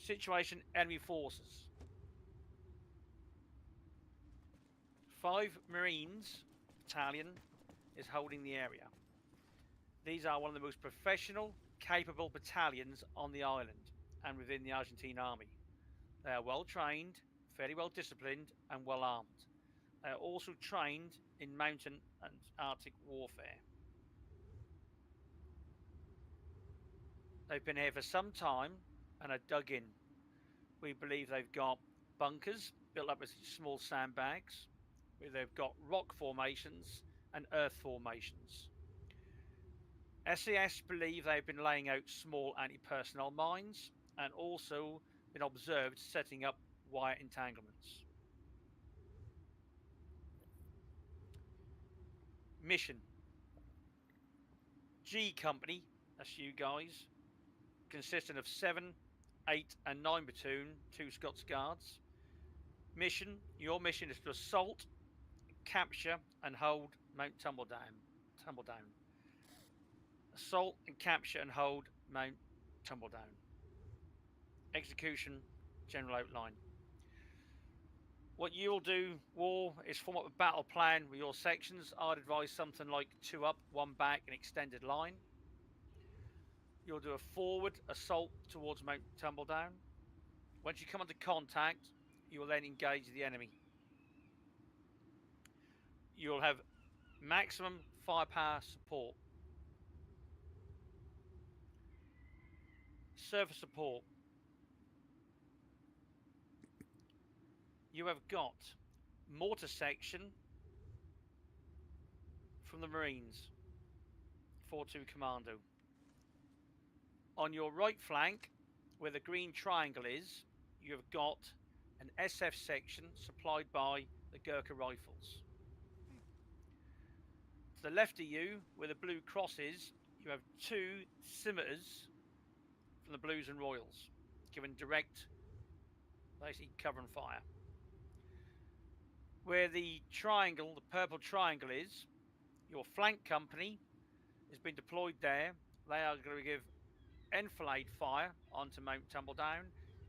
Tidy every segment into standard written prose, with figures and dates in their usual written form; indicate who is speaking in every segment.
Speaker 1: Situation, enemy forces. 5 Marines battalion is holding the area. These are one of the most professional, capable battalions on the island and within the Argentine army. They are well trained, fairly well disciplined, and well armed. They are also trained in mountain and Arctic warfare. They've been here for some time and are dug in. We believe they've got bunkers built up with small sandbags, where they've got rock formations and earth formations. SAS believe they've been laying out small anti-personnel mines and also been observed setting up wire entanglements. Mission. G Company, that's you guys, consisting of 7, 8 and 9 platoon, 2 Scots Guards. Mission, your mission is to assault, capture and hold Mount Tumbledown. Assault and capture and hold Mount Tumbledown. Execution, general outline. What you'll do, War, is form up a battle plan with your sections. I'd advise something like 2 up, 1 back, an extended line. You'll do a forward assault towards Mount Tumbledown. Once you come into contact, you will then engage the enemy. You'll have maximum firepower support. Surface support. You have got mortar section from the Marines, 4-2 Commando. On your right flank, where the green triangle is, you have got an SF section supplied by the Gurkha Rifles. To the left of you, where the blue cross is, you have 2 scimitars from the Blues and Royals, giving direct, basically cover and fire. Where the triangle, the purple triangle is, your flank company has been deployed there. They are going to give enfilade fire onto Mount Tumbledown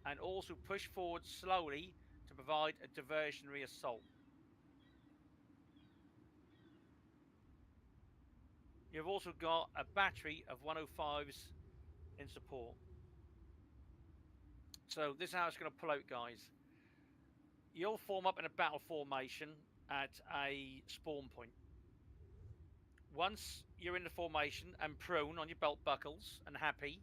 Speaker 1: and also push forward slowly to provide a diversionary assault. You've also got a battery of 105s in support. So this is how it's going to pull out, guys. You'll form up in a battle formation at a spawn point. Once you're in the formation and prone on your belt buckles and happy,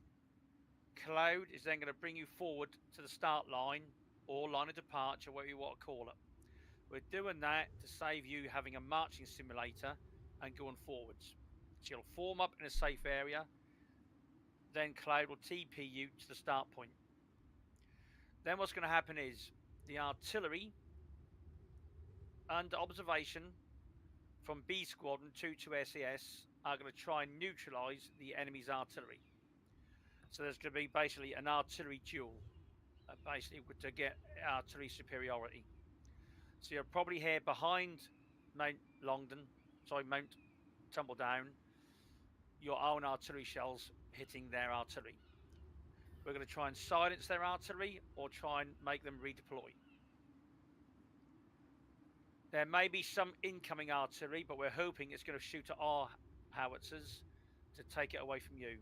Speaker 1: Cloud is then going to bring you forward to the start line or line of departure, whatever you want to call it. We're doing that to save you having a marching simulator and going forwards. So you'll form up in a safe area, then Cloud will TP you to the start point. Then what's going to happen is the artillery under observation from B Squadron 2 SAS are going to try and neutralise the enemy's artillery. So there's going to be basically an artillery duel, basically to get artillery superiority. So you're probably here behind Mount Tumbledown, your own artillery shells hitting their artillery. We're going to try and silence their artillery or try and make them redeploy. There may be some incoming artillery, but we're hoping it's going to shoot at our howitzers to take it away from you.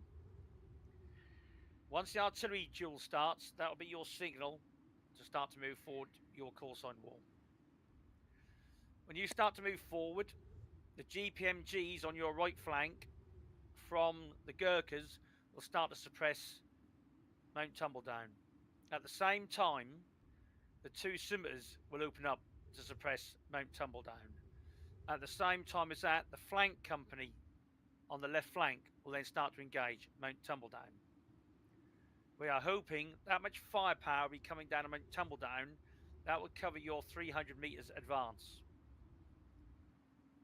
Speaker 1: Once the artillery duel starts, that will be your signal to start to move forward your call sign wall. When you start to move forward, the GPMGs on your right flank from the Gurkhas will start to suppress Mount Tumbledown. At the same time, the 2 scimitars will open up to suppress Mount Tumbledown. At the same time as that, the flank company on the left flank will then start to engage Mount Tumbledown. We are hoping that much firepower will be coming down on Mount Tumbledown that will cover your 300 meters advance.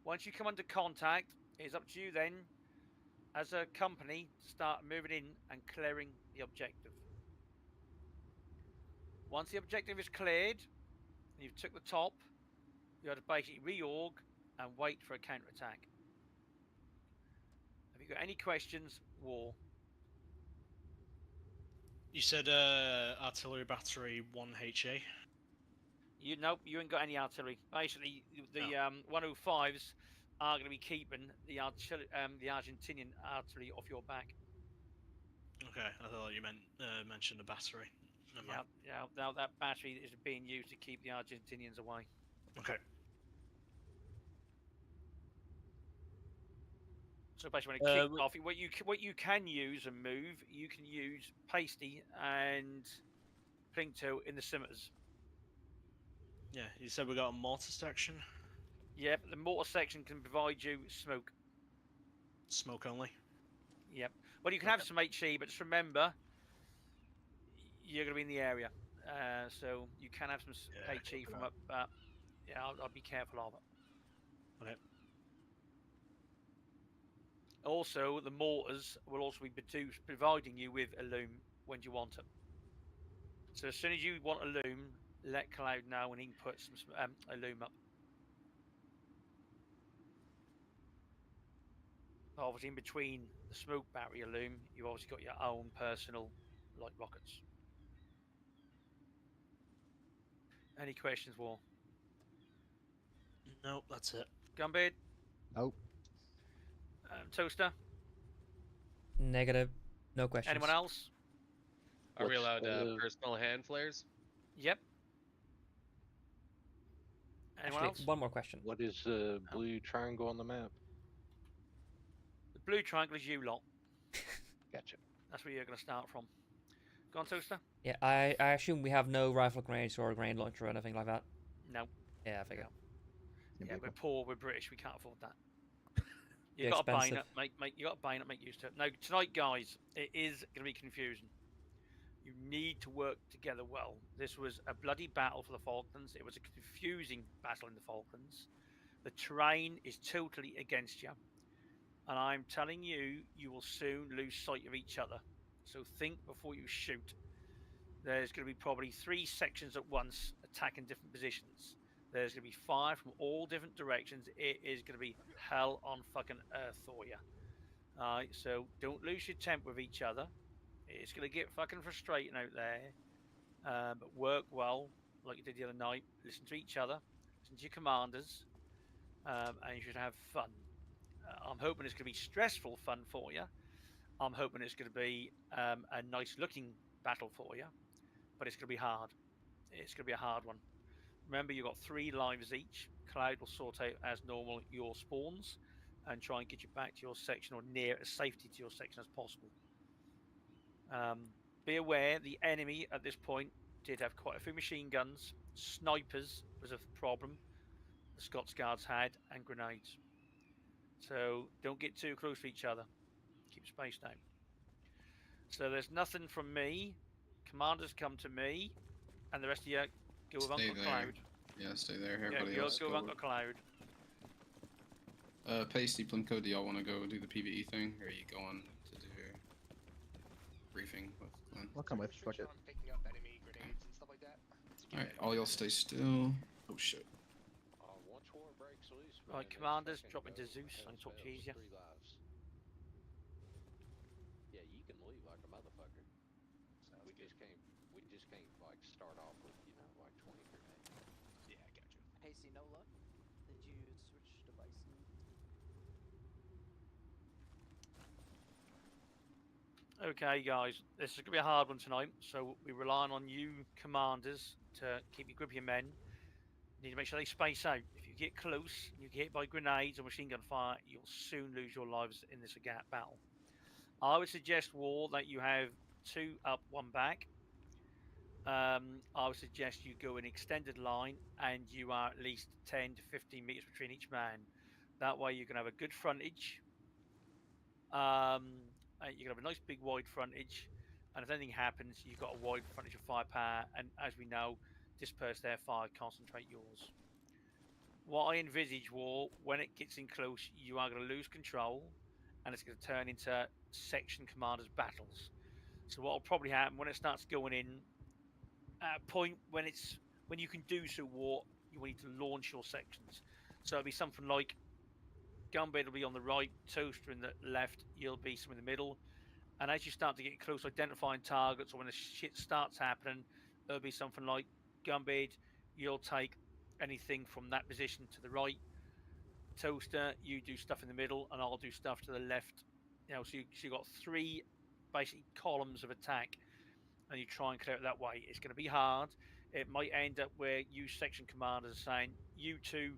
Speaker 1: Once you come under contact, it is up to you then as a company to start moving in and clearing the objective. Once the objective is cleared and you've took the top, you have to basically reorg and wait for a counter-attack. Have you got any questions, War?
Speaker 2: You said artillery battery 1 HA.
Speaker 1: Nope, you ain't got any artillery. Basically, the 105s are going to be keeping the Argentinian artillery off your back.
Speaker 2: Okay, I thought you mentioned a battery. Never mind.
Speaker 1: Yeah. Now that battery is being used to keep the Argentinians away.
Speaker 2: Okay.
Speaker 1: So basically, when it kicks off, what you can use and move, you can use Pasty and Plinto in the scimitars.
Speaker 2: Yeah, you said we got a mortar section.
Speaker 1: Yep, the mortar section can provide you smoke.
Speaker 2: Smoke only.
Speaker 1: Yep. Well, you can have some HE, but just remember, you're going to be in the area, so you can have some HE from up. Yeah, I'll be careful of it.
Speaker 2: Okay.
Speaker 1: Also, the mortars will also be providing you with a loom when you want it. So as soon as you want a loom, let Cloud know and he can put some a loom up. Obviously, in between the smoke barrier loom, you've obviously got your own personal light rockets. Any questions, War?
Speaker 2: Nope, that's it.
Speaker 1: Gunbeard?
Speaker 3: Nope.
Speaker 1: Toaster?
Speaker 4: Negative. No questions.
Speaker 1: Anyone else?
Speaker 5: Are we allowed personal hand flares?
Speaker 1: Yep. Anyone else?
Speaker 4: One more question.
Speaker 6: What is the blue triangle on the map?
Speaker 1: The blue triangle is you lot.
Speaker 6: Gotcha.
Speaker 1: That's where you're going to start from. Go on, Toaster.
Speaker 4: Yeah, I assume we have no rifle grenades or a grenade launcher or anything like that.
Speaker 1: No.
Speaker 4: Yeah, I figure.
Speaker 1: Yeah, we're poor, we're British, we can't afford that. You've got a bayonet, you got a bayonet, make use of it. Now, tonight, guys, it is going to be confusing. You need to work together well. This was a bloody battle for the Falklands. It was a confusing battle in the Falklands. The terrain is totally against you. And I'm telling you, you will soon lose sight of each other. So think before you shoot. There's going to be probably 3 sections at once attacking different positions. There's going to be fire from all different directions. It is going to be hell on fucking earth for you. Alright, so don't lose your temper with each other. It's going to get fucking frustrating out there. But work well, like you did the other night. Listen to each other. Listen to your commanders. And you should have fun. I'm hoping it's going to be stressful fun for you. I'm hoping it's going to be a nice looking battle for you. But it's going to be hard. It's going to be a hard one. Remember, you've got 3 lives each. Cloud will sort out as normal your spawns and try and get you back to your section or near as safety to your section as possible. Be aware the enemy at this point did have quite a few machine guns. Snipers was a problem the Scots Guards had, and grenades. So don't get too close to each other. Keep spaced out. So there's nothing from me. Commanders come to me, and the rest of you go with Uncle Cloud.
Speaker 7: Yeah, stay there. Everybody else
Speaker 1: go with Uncle Cloud.
Speaker 7: Pasty, Plimco, do y'all want to go do the PvE thing, or are you going to do briefing with Glenn?
Speaker 3: I'll come with. Fuck it.
Speaker 7: Alright, all y'all stay still. Oh shit.
Speaker 1: Right, commanders, drop into Zeus and talk to you easier.
Speaker 6: Yeah, you can leave like a motherfucker. We just can't like start off with, like 20 grenades.
Speaker 8: Yeah, I got you.
Speaker 9: Hey, see, no luck? Did you switch devices?
Speaker 1: Okay, guys, this is going to be a hard one tonight, so we're relying on you commanders to keep your grip of your men. You need to make sure they space out. If you get close and you get hit by grenades or machine gun fire, you'll soon lose your lives in this battle. I would suggest, War, that you have 2 up, 1 back. I would suggest you go in extended line and you are at least 10 to 15 meters between each man. That way you can have a good frontage. You can have a nice big wide frontage, and if anything happens, you've got a wide frontage of firepower, and as we know, disperse their fire, concentrate yours. What I envisage, War, when it gets in close, you are going to lose control, and it's going to turn into section commanders battles. So what will probably happen when it starts going in, at a point when you can do so, War, you will need to launch your sections. So it'll be something like Gunbeard will be on the right, Toaster in the left, you'll be somewhere in the middle, And as you start to get close, identifying targets, or when the shit starts happening, it'll be something like Gunbeard. You'll take anything from that position to the right. Toaster, you do stuff in the middle, and I'll do stuff to the left. So you've got 3 basic columns of attack, and you try and clear it that way. It's going to be hard. It might end up where you section commanders are saying, you 2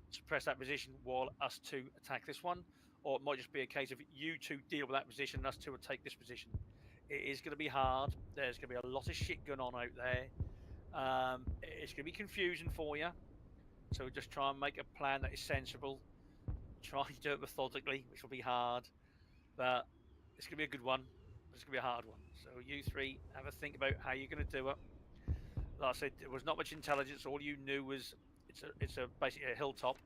Speaker 1: suppress that position while us 2 attack this one. Or it might just be a case of you 2 deal with that position and us 2 will take this position. It is going to be hard. There's going to be a lot of shit going on out there. It's going to be confusing for you. So just try and make a plan that is sensible. Try and do it methodically, which will be hard. But it's going to be a good one. It's going to be a hard one. So you 3 have a think about how you're going to do it. Like I said, there was not much intelligence. All you knew was it's basically a hilltop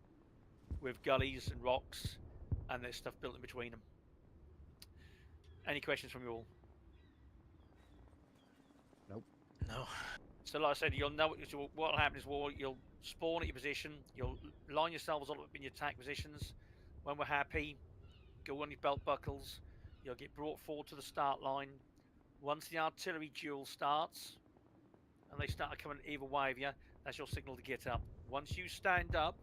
Speaker 1: with gullies and rocks, and there's stuff built in between them. Any questions from you all?
Speaker 2: No.
Speaker 1: So like I said, you'll know what'll happen is you'll spawn at your position, you'll line yourselves all up in your attack positions. When we're happy, go on your belt buckles, you'll get brought forward to the start line. Once the artillery duel starts, and they start coming either way of you, that's your signal to get up. Once you stand up,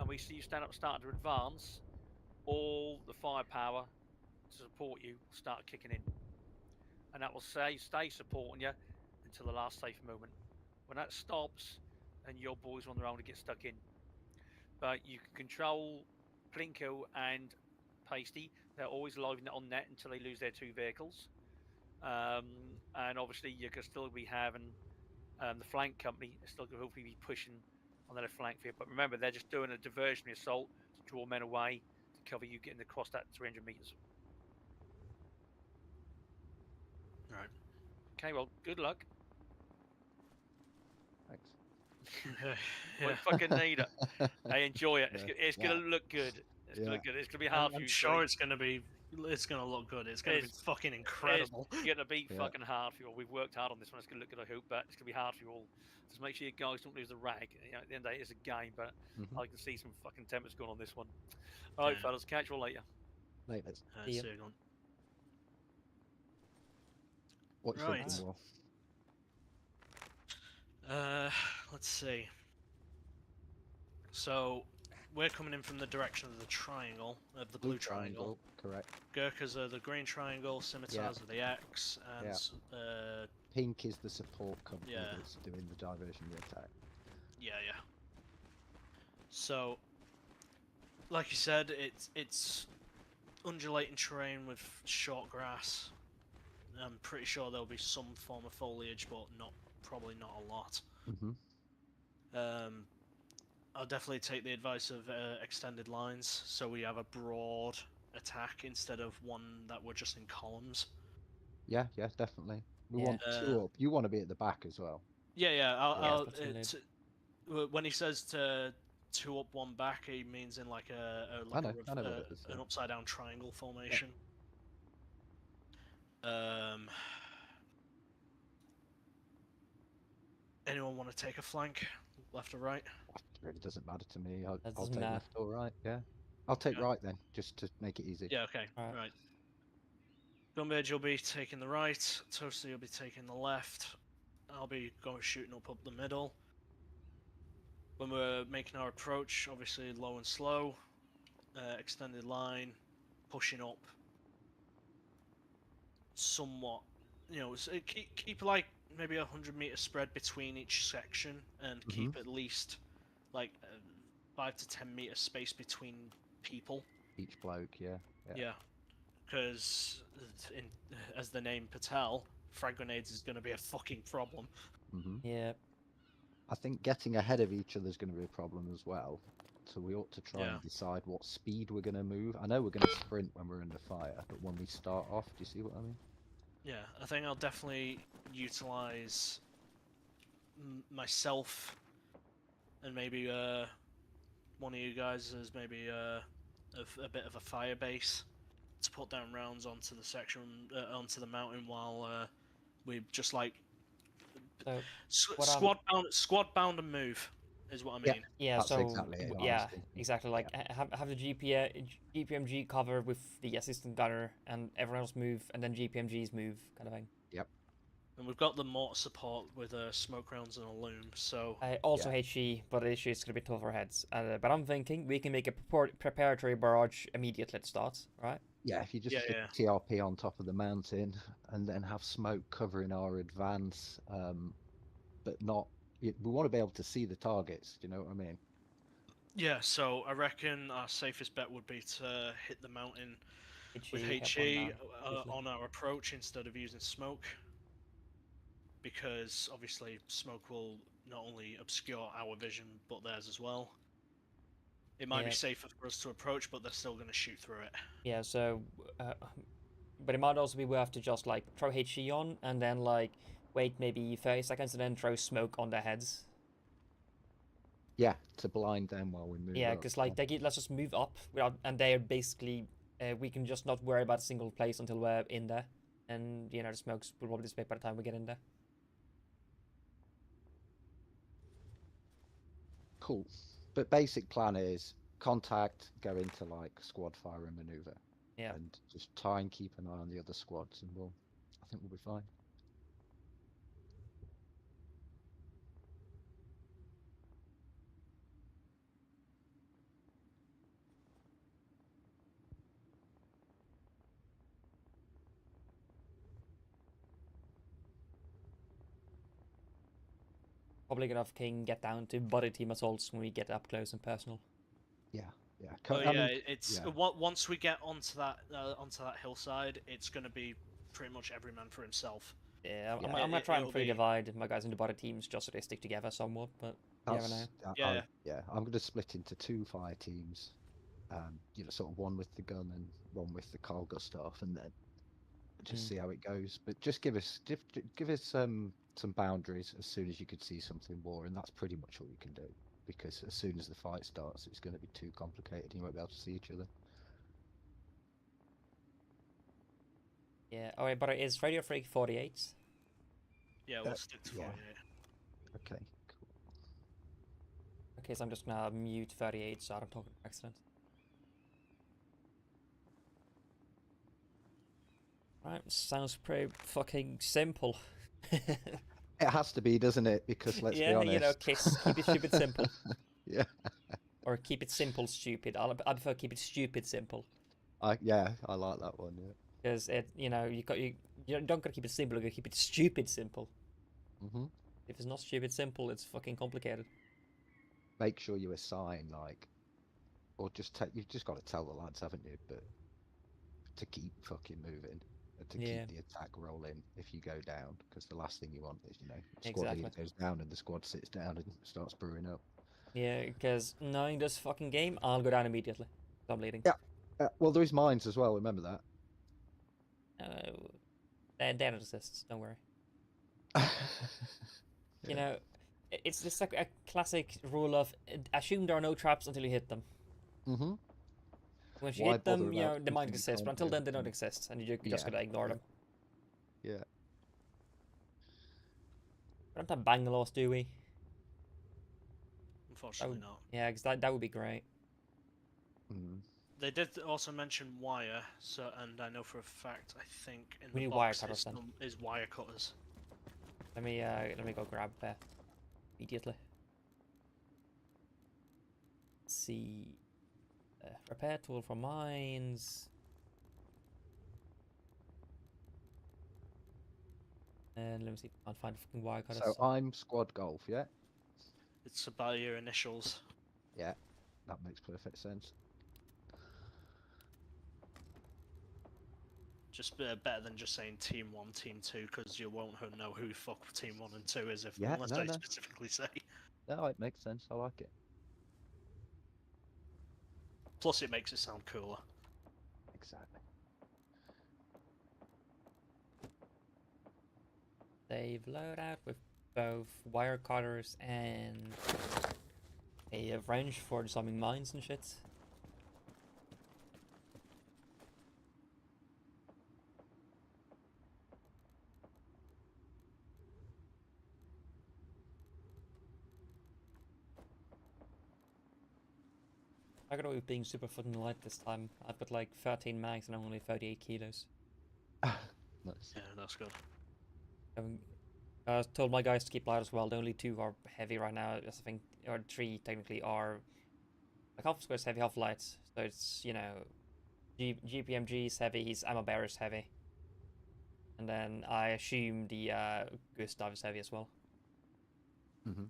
Speaker 1: and we see you stand up starting to advance, all the firepower to support you will start kicking in. And that will stay supporting you until the last safe moment. When that stops, and your boys are on their own to get stuck in. But you can control Plinko and Pasty. They're always live on net until they lose their 2 vehicles. And obviously you can still be having the flank company is still going to hopefully be pushing on the left flank for you. But remember, they're just doing a diversionary assault to draw men away to cover you getting across that 300 meters.
Speaker 2: Right.
Speaker 1: Okay, well, good luck.
Speaker 3: Thanks.
Speaker 1: We fucking need it. I enjoy it. It's going to look good. It's going to look good. It's going to be hard for you.
Speaker 2: I'm sure it's going to be. It's going to look good. It's going to be fucking incredible.
Speaker 1: It's going to be fucking hard for you all. We've worked hard on this one. It's going to look good, I hope, but it's going to be hard for you all. Just make sure you guys don't lose the rag. At the end of the day, it's a game, but I can see some fucking tempers going on this one. All right, fellas, catch you all later.
Speaker 3: Later.
Speaker 2: See you.
Speaker 3: What's
Speaker 2: Right.
Speaker 3: thinking,
Speaker 2: Let's see. So we're coming in from the direction of the triangle, of the blue triangle.
Speaker 3: Correct.
Speaker 2: Gurkhas are the green triangle, scimitars are the X, and
Speaker 3: Pink is the support company
Speaker 2: Yeah.
Speaker 3: that's doing the diversionary attack.
Speaker 2: yeah. So, like you said, it's undulating terrain with short grass. I'm pretty sure there'll be some form of foliage, but probably not a lot. I'll definitely take the advice of extended lines, so we have a broad attack instead of one that we're just in columns.
Speaker 3: Yeah, definitely. We
Speaker 4: Yeah.
Speaker 3: want 2 up. You want to be at the back as well.
Speaker 2: I'll
Speaker 4: platoon
Speaker 2: when he says to 2 up, 1 back, he means in like
Speaker 3: I know what it is,
Speaker 2: an
Speaker 3: yeah.
Speaker 2: upside down triangle formation. Anyone want to take a flank, left or right?
Speaker 3: It really doesn't matter to me. I'll
Speaker 4: doesn't
Speaker 3: take
Speaker 4: matter.
Speaker 3: left or right. Yeah, I'll take
Speaker 2: Yeah.
Speaker 3: right then, just to make it easy.
Speaker 2: Yeah, okay,
Speaker 4: Alright.
Speaker 2: right. Gunbeard, you'll be taking the right. Toaster, you'll be taking the left. I'll be shooting up the middle. When we're making our approach, obviously low and slow, extended line, pushing up. Somewhat, keep like maybe 100-meter spread between each section, and keep at least like 5 to 10 meter space between people.
Speaker 3: Each bloke, yeah.
Speaker 2: Yeah, because as the name Patel, frag grenades is going to be a fucking problem.
Speaker 4: Yeah.
Speaker 3: I think getting ahead of each other is going to be a problem as well. So we ought to try and decide what speed we're going to move. I know we're going to sprint when we're under fire, but when we start off, do you see what I mean?
Speaker 2: Yeah, I think I'll definitely utilize myself and maybe one of you guys as maybe a bit of a fire base to put down rounds onto the section, onto the mountain, while we just like
Speaker 4: So,
Speaker 2: squad bound and move. is what I
Speaker 3: Yeah.
Speaker 2: mean.
Speaker 4: Yeah,
Speaker 3: That's
Speaker 4: so
Speaker 3: exactly it, I was
Speaker 4: yeah,
Speaker 3: thinking.
Speaker 4: exactly. Like have the GPMG cover with the assistant gunner, and everyone else move, and then GPMGs move, kind of thing.
Speaker 2: And we've got the mortar support with smoke rounds and a loom, so
Speaker 4: Also HE, but the issue is going to be tougher heads. But I'm thinking we can make a preparatory barrage immediately at the start, right?
Speaker 3: Yeah, if you just
Speaker 2: Yeah,
Speaker 3: stick TRP on top of the mountain and then have smoke covering our advance, but not. We want to be able to see the targets. Do you know what I mean?
Speaker 2: yeah. So I reckon our safest bet would be to hit the mountain with
Speaker 4: HE,
Speaker 2: HE
Speaker 4: usually.
Speaker 2: on our approach instead of using smoke, because obviously smoke will not only obscure our vision but theirs as well. It might be
Speaker 4: Yeah.
Speaker 2: safer for us to approach, but they're still going to shoot through it.
Speaker 4: Yeah, so, but it might also be worth to just like throw HE on and then like wait maybe 30 seconds and then throw smoke on their heads.
Speaker 3: Yeah, to blind them while we move.
Speaker 4: Yeah,
Speaker 3: up.
Speaker 4: because like let's just move up without, and they're basically we can just not worry about a single place until we're in there, and you know the smokes will probably dissipate by the time we get in there.
Speaker 3: Cool. But basic plan is contact, go into like squad fire and maneuver.
Speaker 4: Yeah.
Speaker 3: And just try and keep an eye on the other squads, and I think we'll be fine.
Speaker 4: Probably gonna have King get down to body team assaults when we get up close and personal.
Speaker 3: Yeah, yeah.
Speaker 2: Oh
Speaker 3: I
Speaker 2: yeah,
Speaker 3: mean,
Speaker 2: it's
Speaker 3: yeah.
Speaker 2: once we get onto that hillside, it's going to be pretty much every man for himself.
Speaker 4: Yeah,
Speaker 3: Yeah.
Speaker 4: I'm gonna try and
Speaker 2: It'll be-
Speaker 4: pre-divide my guys into body teams just so they stick together somewhat, but you never know.
Speaker 2: Yeah.
Speaker 3: I'm going to split into 2 fire teams. Sort of one with the gun and one with the Cargo stuff, and then just see how it goes. But just give us some boundaries as soon as you could see something more, and that's pretty much all you can do. Because as soon as the fight starts, it's going to be too complicated, and you won't be able to see each other.
Speaker 4: Yeah. Oh wait, but it is Radio Freak 48.
Speaker 2: Yeah, we'll stick to 48.
Speaker 3: Okay, cool.
Speaker 4: Okay, so I'm just gonna mute 38 so I don't talk by accident. Right, sounds pretty fucking simple.
Speaker 3: It has to be, doesn't it? Because let's be honest.
Speaker 4: You know, keep it stupid simple.
Speaker 3: Yeah.
Speaker 4: Or keep it simple stupid. I prefer keep it stupid simple.
Speaker 3: I like that one. Yeah.
Speaker 4: Because you don't gotta keep it simple. You gotta keep it stupid simple.
Speaker 3: Mhm.
Speaker 4: If it's not stupid simple, it's fucking complicated.
Speaker 3: Make sure you assign or you've just got to tell the lads, haven't you? But to keep fucking moving, and to keep the attack rolling if you go down, because the last thing you want is squad leader goes down and the squad sits down and starts brewing up.
Speaker 4: Yeah, because knowing this fucking game, I'll go down immediately. I'm bleeding.
Speaker 3: Yeah. Well, there is mines as well. Remember that.
Speaker 4: They're not assists. Don't worry. You know, it's just like a classic rule of assume there are no traps until you hit them.
Speaker 3: Mhm.
Speaker 4: Once you
Speaker 3: Why
Speaker 4: hit them,
Speaker 3: bother
Speaker 4: you know,
Speaker 3: about
Speaker 4: they might
Speaker 3: something you
Speaker 4: exist, but
Speaker 3: can't
Speaker 4: until
Speaker 3: do?
Speaker 4: then, they don't exist, and you just gotta ignore them.
Speaker 3: Yeah.
Speaker 4: We don't have Bangalows, do we?
Speaker 2: Unfortunately not.
Speaker 4: Yeah, because that would be great.
Speaker 3: Mm.
Speaker 2: They did also mention wire, and I know for a fact, I think in
Speaker 4: We
Speaker 2: the
Speaker 4: need wire
Speaker 2: box
Speaker 4: cutters then.
Speaker 2: is wire cutters.
Speaker 4: Let me go grab that immediately. Let's see. Repair tool for mines. And let me see if I can find fucking wire cutters.
Speaker 3: So I'm squad golf, yeah?
Speaker 2: It's about your initials.
Speaker 3: Yeah, that makes perfect sense.
Speaker 2: Just better than just saying Team 1, Team 2, because you won't know who the fuck Team 1 and 2 is unless they specifically say.
Speaker 3: No, it makes sense. I like it.
Speaker 2: Plus, it makes it sound cooler.
Speaker 3: Exactly.
Speaker 4: Save loadout with both wire cutters and a wrench for disarming mines and shit. I got away with being super fucking light this time. I've got like 13 mags and I'm only 38 kilos.
Speaker 3: Nice.
Speaker 2: Yeah, that's good.
Speaker 4: I told my guys to keep light as well. The only 2 are heavy right now. I think, or 3 technically are. Like half square is heavy, half light. So it's, you know, GPMG is heavy, his ammo bearer is heavy. And then I assume the Gustav is heavy as well.
Speaker 3: Mm-hmm.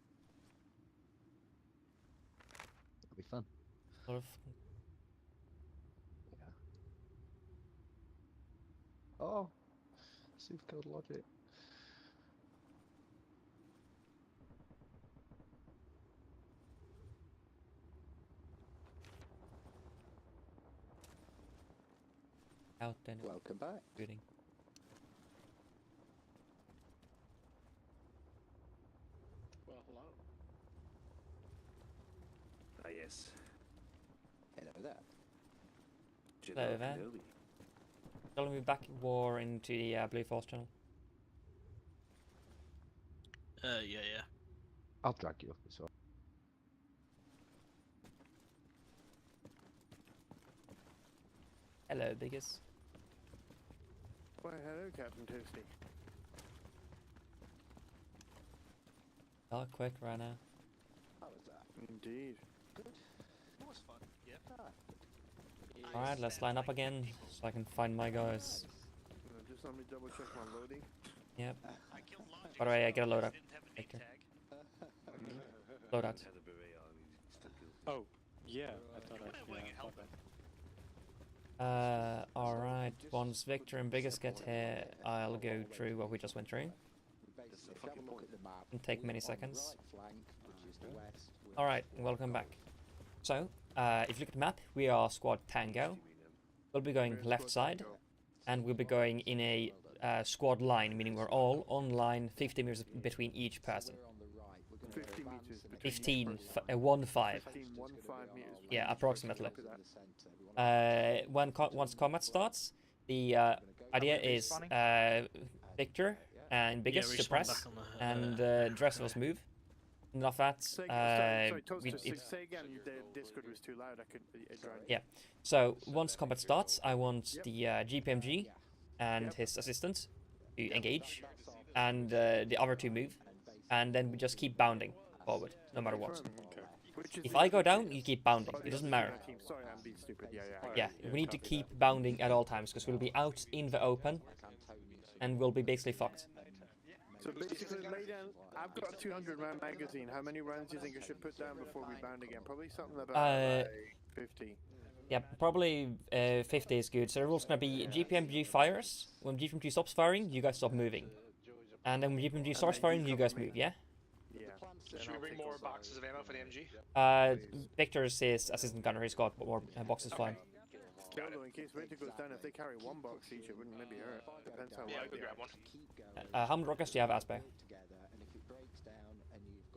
Speaker 3: That'll be fun.
Speaker 4: Sort of.
Speaker 3: Yeah. Oh, Supercode logic.
Speaker 4: Out then.
Speaker 3: Welcome back.
Speaker 4: Shooting.
Speaker 6: Well, hello.
Speaker 8: Ah, yes.
Speaker 3: Hello there.
Speaker 4: Hello there. Shall we back war into the Blue Force channel?
Speaker 2: Yeah.
Speaker 3: I'll drag you up as well.
Speaker 4: Hello, Biggest.
Speaker 8: Why, hello, Captain Toasty.
Speaker 4: Oh, quick right now.
Speaker 3: How was that?
Speaker 8: Indeed.
Speaker 3: Good.
Speaker 9: It was fun. Yeah.
Speaker 4: Alright, let's line up again so I can find my guys.
Speaker 8: Just let me double check my loading.
Speaker 4: Yep.
Speaker 9: I killed Logic.
Speaker 4: By the way, I get a loadout.
Speaker 9: Didn't have a name
Speaker 4: Victor.
Speaker 9: tag.
Speaker 4: Loadout.
Speaker 8: Oh, yeah. I thought
Speaker 9: Am I wearing a helmet?
Speaker 4: Alright. Once Victor and Biggest get here, I'll go through what we just went through. It'll take many seconds. Alright, welcome back. So, if you look at the map, we are Squad Tango. We'll be going left side, and we'll be going in a squad line, meaning we're all on line 50 meters between each person.
Speaker 8: 50 meters between
Speaker 4: 15,
Speaker 8: each person.
Speaker 4: 1 5.
Speaker 8: 15, 1, 5 meters.
Speaker 4: Yeah, approximately.
Speaker 8: Look at that.
Speaker 4: Once combat starts, the idea is Victor and Biggest
Speaker 2: we
Speaker 4: to
Speaker 2: spawn
Speaker 4: press,
Speaker 2: back on the,
Speaker 4: and the rest of us move. And off that,
Speaker 8: Say, sorry,
Speaker 4: we-
Speaker 8: Toaster,
Speaker 4: it's-
Speaker 8: say again, the Discord was too loud, I couldn't join.
Speaker 4: Yeah. So once combat starts, I want the GPMG and his assistant to engage, and the other 2 move, and then we just keep bounding forward, no matter what.
Speaker 8: Okay. Which is
Speaker 4: If
Speaker 8: the
Speaker 4: I go
Speaker 8: other
Speaker 4: down,
Speaker 8: team?
Speaker 4: you keep bounding.
Speaker 8: Oh,
Speaker 4: It
Speaker 8: the
Speaker 4: doesn't
Speaker 8: other
Speaker 4: matter.
Speaker 8: team. Sorry, I'm being stupid.
Speaker 4: Yeah, we need to
Speaker 8: copy
Speaker 4: keep
Speaker 8: that.
Speaker 4: bounding at all times, because we'll be out in the open, and we'll be basically fucked.
Speaker 8: So basically, lay down. I've got a 200 round magazine. How many rounds do you think I should put down before we bound again? Probably something about like 50.
Speaker 4: Yeah, probably 50 is good. So the rule's gonna be GPMG fires. When GPMG stops firing, you guys stop moving. And then when GPMG starts firing, you guys move, yeah?
Speaker 8: Yeah.
Speaker 10: Should we bring more boxes of ammo for the MG?
Speaker 4: Victor's his assistant gunner, he's got more boxes flying.
Speaker 8: Still though, in case Winter goes down, if they carry 1 box each, it wouldn't maybe hurt. Depends how
Speaker 10: Yeah,
Speaker 8: wide
Speaker 10: go
Speaker 8: they
Speaker 10: grab
Speaker 8: are.
Speaker 10: one.
Speaker 4: How many rockets do you have, Asper?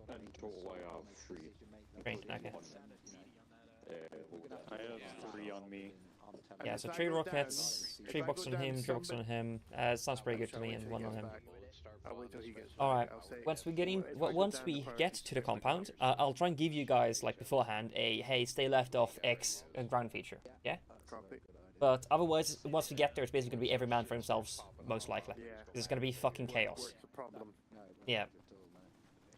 Speaker 6: In total, I have 3.
Speaker 4: 3, okay.
Speaker 8: Uh,
Speaker 6: I have 3 on me.
Speaker 8: And
Speaker 4: Yeah,
Speaker 8: if
Speaker 4: so
Speaker 8: I
Speaker 4: 3
Speaker 8: go
Speaker 4: rockets,
Speaker 8: down-
Speaker 4: 3
Speaker 8: if I
Speaker 4: boxes
Speaker 8: go
Speaker 4: on him,
Speaker 8: down
Speaker 4: 3 boxes on him. Sounds pretty good to
Speaker 8: I'll
Speaker 4: me,
Speaker 8: wait
Speaker 4: and
Speaker 8: till
Speaker 4: 1
Speaker 8: he
Speaker 4: on
Speaker 8: gets
Speaker 4: him.
Speaker 8: back. I'll wait till he gets back.
Speaker 4: Alright,
Speaker 8: I'll say,
Speaker 4: once we get in,
Speaker 8: if I go
Speaker 4: once
Speaker 8: down
Speaker 4: we
Speaker 8: the
Speaker 4: get
Speaker 8: priorities,
Speaker 4: to the
Speaker 8: just like
Speaker 4: compound,
Speaker 8: others.
Speaker 4: I'll try and give you guys, like, beforehand, a, hey, stay left of X ground feature, yeah?
Speaker 8: Copy.
Speaker 4: But otherwise, once we get there, it's basically going to be every man for himself, most likely.
Speaker 8: Yeah.
Speaker 4: There's going to be fucking chaos.
Speaker 8: Work's a problem.
Speaker 4: Yeah.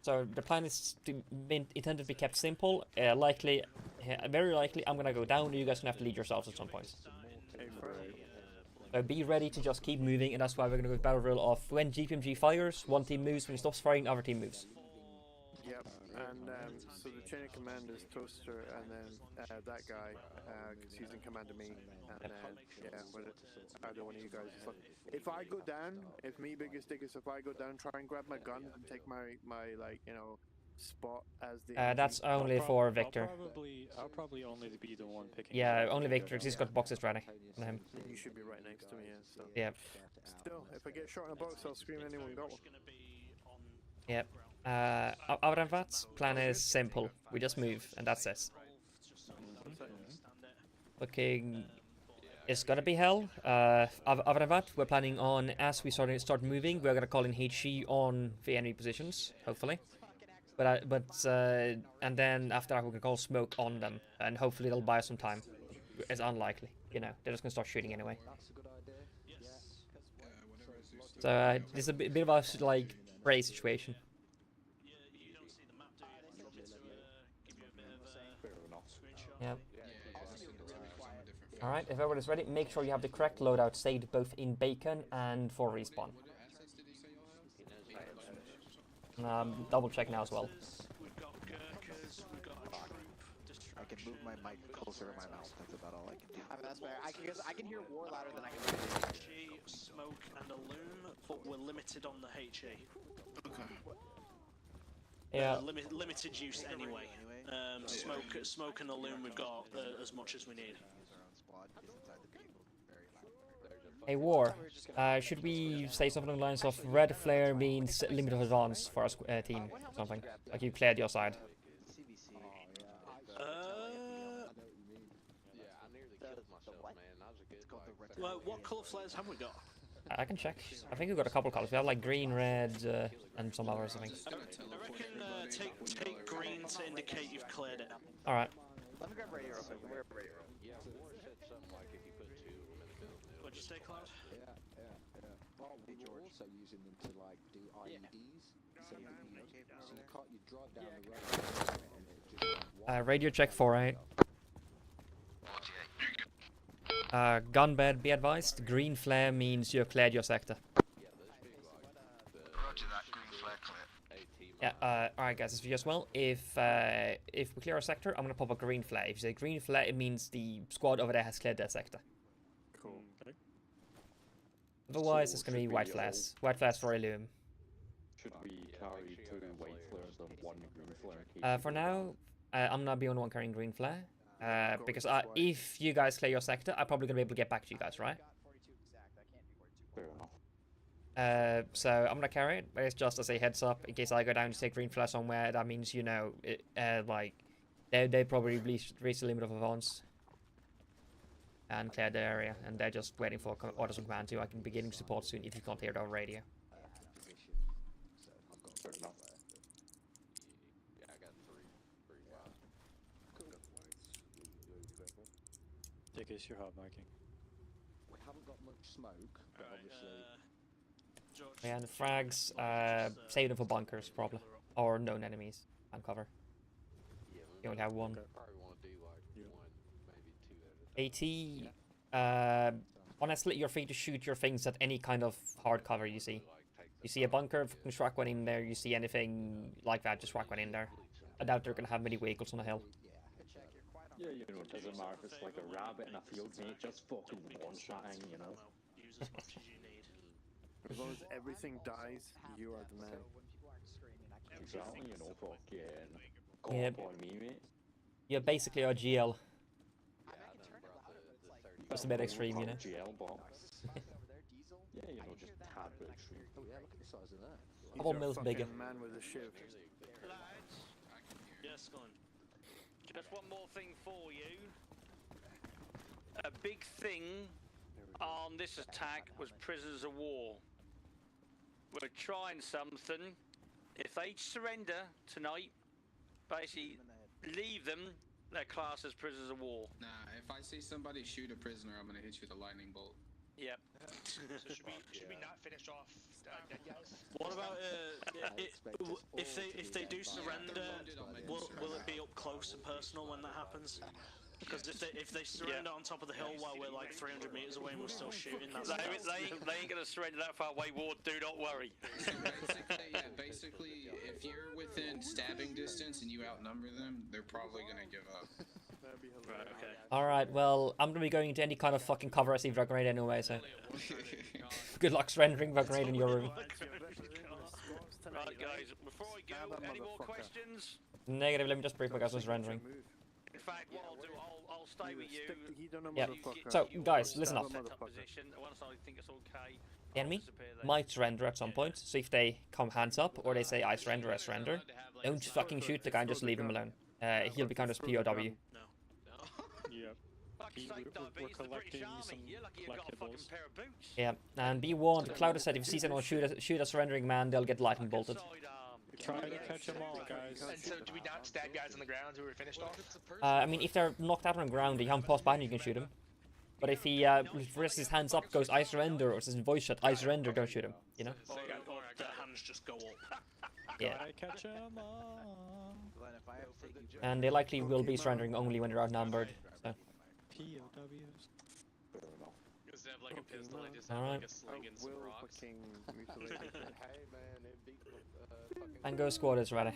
Speaker 4: So the plan is to be intended to be kept simple. Likely, very likely, I'm going to go down. You guys going to have to lead yourselves at some point.
Speaker 8: Hey, first.
Speaker 4: So be ready to just keep moving, and that's why we're going to go with battle rule of when GPMG fires, 1 team moves. When he stops firing, other team moves.
Speaker 8: Yep. And so the chain of command is Toaster, and then that guy, because he's in command of me, and then yeah, but either one of you guys. Is like, if I go down, if me Biggest Diggers, if I go down, try and grab my gun and take my like spot as the.
Speaker 4: That's only for Victor.
Speaker 11: I'll probably only be the one picking.
Speaker 4: Yeah, only Victor. 'Cause he's got boxes ready on him.
Speaker 8: You should be right next to me, yeah. So.
Speaker 4: Yeah.
Speaker 8: Still, if I get shot in a box, I'll scream anyone got one.
Speaker 4: Yep. Other than that, plan is simple. We just move, and that's it. Looking, it's gonna be hell. Other than that, we're planning on, as we start moving, we're gonna call in HE on the enemy positions, hopefully. And then after that we can call smoke on them, and hopefully they'll buy us some time. It's unlikely, you know. They're just gonna start shooting anyway.
Speaker 11: That's a good idea.
Speaker 4: So this is a bit of a like prey situation.
Speaker 2: Yeah, you don't see the map, do you? Do you want me to give you a bit of a screenshot?
Speaker 4: Yeah.
Speaker 7: Yeah.
Speaker 4: All right. If everybody's ready, make sure you have the correct loadout saved both in Bacon and for respawn.
Speaker 7: What assets did you say y'all have?
Speaker 4: Double check now as well.
Speaker 2: We've got Gurkhas, we've got a troop,
Speaker 12: I can move my mic closer to my mouth. That's about all I can do.
Speaker 13: I mean, that's fair. I can hear war louder than I can hear.
Speaker 2: HE, smoke, and a loom, but we're limited on the HE.
Speaker 7: Okay.
Speaker 4: Yeah.
Speaker 2: Limited use anyway. Smoke and the loom, we've got as much as we need.
Speaker 4: Hey War, should we say something along the lines of red flare means limit of advance for our team? Something like you cleared your side.
Speaker 2: Well, what colour flares have we got?
Speaker 4: I can check. I think we've got a couple colors. We have like green, red, and some others. I think.
Speaker 2: I reckon take green to indicate you've cleared it.
Speaker 4: All right.
Speaker 13: Let me grab radio real quick.
Speaker 6: Yeah, War said something like if you put 2 of them in the middle.
Speaker 2: What'd you say, Cloud?
Speaker 11: Yeah. Well, we're also using them to like do IEDs. So you drive down the road and it just
Speaker 4: Radio check 4-8. Gun bed, be advised. Green flare means you have cleared your sector.
Speaker 12: Roger that, green flare clear.
Speaker 4: Yeah. Alright, guys. This video as well. If we clear our sector, I'm gonna pop a green flare. If you say green flare, it means the squad over there has cleared their sector.
Speaker 11: Cool. Okay.
Speaker 4: Otherwise, it's gonna be white flares. White flares for a loom.
Speaker 11: Should we carry 2 white flares and 1 green flare?
Speaker 4: For now, I'm not the only one carrying green flare. Because if you guys clear your sector, I'm probably gonna be able to get back to you guys, right?
Speaker 11: Fair enough.
Speaker 4: So I'm gonna carry it, but it's just as a heads up in case I go down to take green flare somewhere. That means you know, like they probably reach the limit of advance and clear the area, and they're just waiting for orders from command too. I can be getting support soon if you can't hear it on radio.
Speaker 11: Fair enough.
Speaker 6: Yeah, I got 3
Speaker 11: Take us your hard marking.
Speaker 3: We haven't got much smoke, but obviously.
Speaker 4: And frags, save them for bunkers, probably, or known enemies and cover. You only have 1.
Speaker 6: Probably want to do like 1, maybe 2 at a time.
Speaker 4: AT, honestly, you're free to shoot your things at any kind of hard cover you see. You see a bunker, fucking struck one in there. You see anything like that, just struck one in there. I doubt they're gonna have many vehicles on the hill.
Speaker 11: Yeah, you know, it doesn't matter if it's like a rabbit in a field, mate, just fucking one-shotting, you know?
Speaker 2: Use as much as you need.
Speaker 8: As long as everything dies, you are the man.
Speaker 11: Exactly, you know, fucking... Go
Speaker 4: Yeah.
Speaker 11: up on me, mate.
Speaker 4: You're basically a GL.
Speaker 6: Yeah, I done brought the
Speaker 4: Just a bit extreme, you know.
Speaker 11: GL box. Yeah, you know, just tad bit extreme.
Speaker 3: Oh yeah, look at the size of that.
Speaker 4: Couple
Speaker 8: He's a
Speaker 4: mils bigger.
Speaker 8: fucking man with a shiv.
Speaker 1: Lads,
Speaker 2: Yes, go on.
Speaker 1: just one more thing for you. A big thing on this attack was prisoners of war. We're trying something. If they surrender tonight, basically leave them, they're classed as prisoners of war.
Speaker 7: Nah, if I see somebody shoot a prisoner, I'm gonna hit you with a lightning bolt.
Speaker 1: Yep.
Speaker 10: So should we not finish off dead guys?
Speaker 2: What about if they do surrender? Will it be up close and personal when that happens? Because if they surrender on top of the hill while we're like 300 meters away and we're still shooting, that's
Speaker 1: They ain't gonna surrender that far away, Ward. Do not worry.
Speaker 7: So basically, if you're within stabbing distance and you outnumber them, they're probably gonna give up.
Speaker 2: Right, okay.
Speaker 4: Alright, well, I'm gonna be going into any kind of fucking cover I see drug grenade anyway, so. Good luck surrendering drug grenade in your room.
Speaker 1: Right, guys, before I go, any more questions?
Speaker 4: Negative, let me just brief my guys on surrendering.
Speaker 1: In fact, what I'll do, I'll stay with you.
Speaker 4: Yep. So, guys, listen up.
Speaker 1: Set up position. Once I think it's okay,
Speaker 4: The enemy might surrender at some point, so if they come hands up or they say I surrender, don't fucking shoot the guy and just leave him alone. He'll be counted as POW.
Speaker 11: Yeah. We're collecting some collectibles.
Speaker 4: Yeah, and be warned, Cloud has said if he sees anyone shoot a surrendering man, they'll get lightning bolted.
Speaker 14: Try to catch them all, guys.
Speaker 10: And so, do we not stab guys on the ground who were finished off?
Speaker 4: I mean, if they're knocked out on the ground, you can't pass behind, you can shoot them. But if he raises his hands up, goes I surrender, or says in voice shot I surrender, don't shoot him. You know?
Speaker 2: Or the hands just go up.
Speaker 4: Yeah.
Speaker 14: Gotta catch them all.
Speaker 4: And they likely will be surrendering only when they're outnumbered. So.
Speaker 14: POWs.
Speaker 5: Just have like a pistol and just
Speaker 4: All
Speaker 5: have
Speaker 4: right.
Speaker 5: like a sling and some rocks.
Speaker 8: Hey man, it beat fucking.
Speaker 4: Tango squad is ready.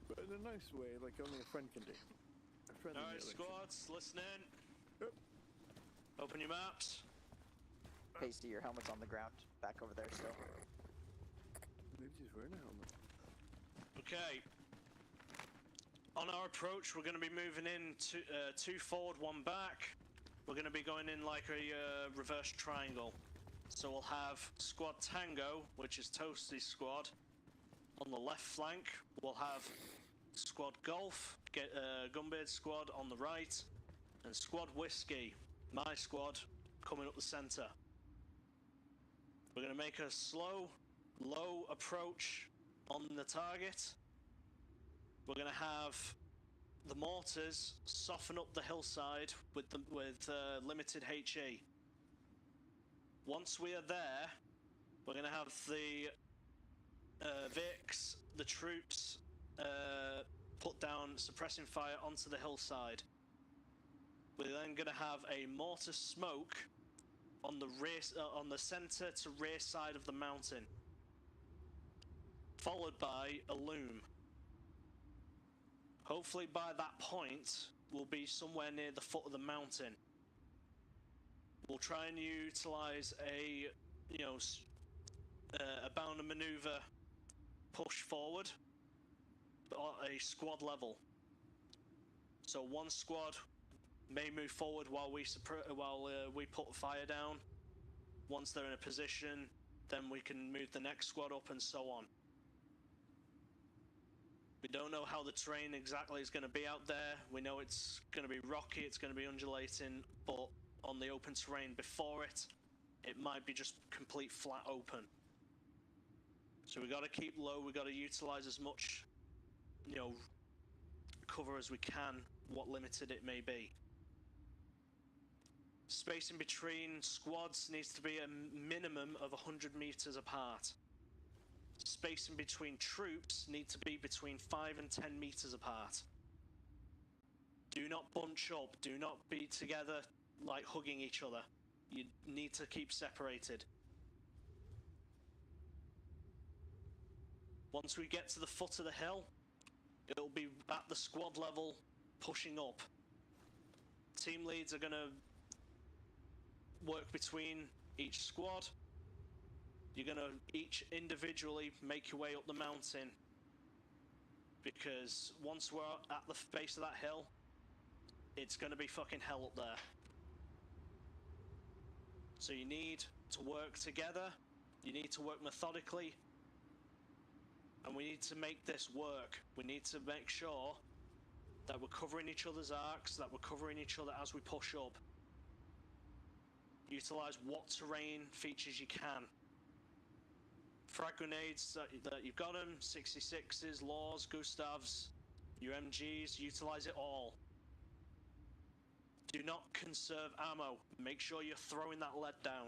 Speaker 8: But in a nice way, like only a friend can do. A friend in
Speaker 2: Alright,
Speaker 8: the election.
Speaker 2: squads, listen in. Open your maps.
Speaker 13: Pasty, your helmet's on the ground. Back over there still.
Speaker 8: Maybe he's wearing a helmet.
Speaker 2: Okay. On our approach, we're going to be moving in two forward, one back. We're going to be going in like a reverse triangle. So we'll have Squad Tango, which is Toasty's squad. On the left flank, we'll have Squad Golf, Gunbeard's squad on the right, and Squad Whiskey, my squad, coming up the centre. We're going to make a slow, low approach on the target. We're going to have the mortars soften up the hillside with limited HE. Once we are there, we're going to have the Vics, the troops, put down suppressing fire onto the hillside. We're then going to have a mortar smoke on the rear, on the centre to rear side of the mountain, followed by a loom. Hopefully by that point, we'll be somewhere near the foot of the mountain. We'll try and utilise a, a bound and manoeuvre push forward, but at a squad level. So one squad may move forward while we put fire down. Once they're in a position, then we can move the next squad up and so on. We don't know how the terrain exactly is going to be out there. We know it's going to be rocky, it's going to be undulating, but on the open terrain before it, it might be just complete flat open. So we got to keep low, we got to utilize as much, cover as we can, what limited it may be. Spacing between squads needs to be a minimum of 100 meters apart. Spacing between troops need to be between 5 and 10 meters apart. Do not bunch up, do not be together like hugging each other. You need to keep separated. Once we get to the foot of the hill, it'll be at the squad level pushing up. Team leads are going to work between each squad. You're going to each individually make your way up the mountain, because once we're at the base of that hill, it's going to be fucking hell up there. So you need to work together, you need to work methodically, and we need to make this work. We need to make sure that we're covering each other's arcs, that we're covering each other as we push up. Utilize what terrain features you can. Frag grenades that you've got them, 66s, Laws, Gustavs, UMGs, utilize it all. Do not conserve ammo. Make sure you're throwing that lead down.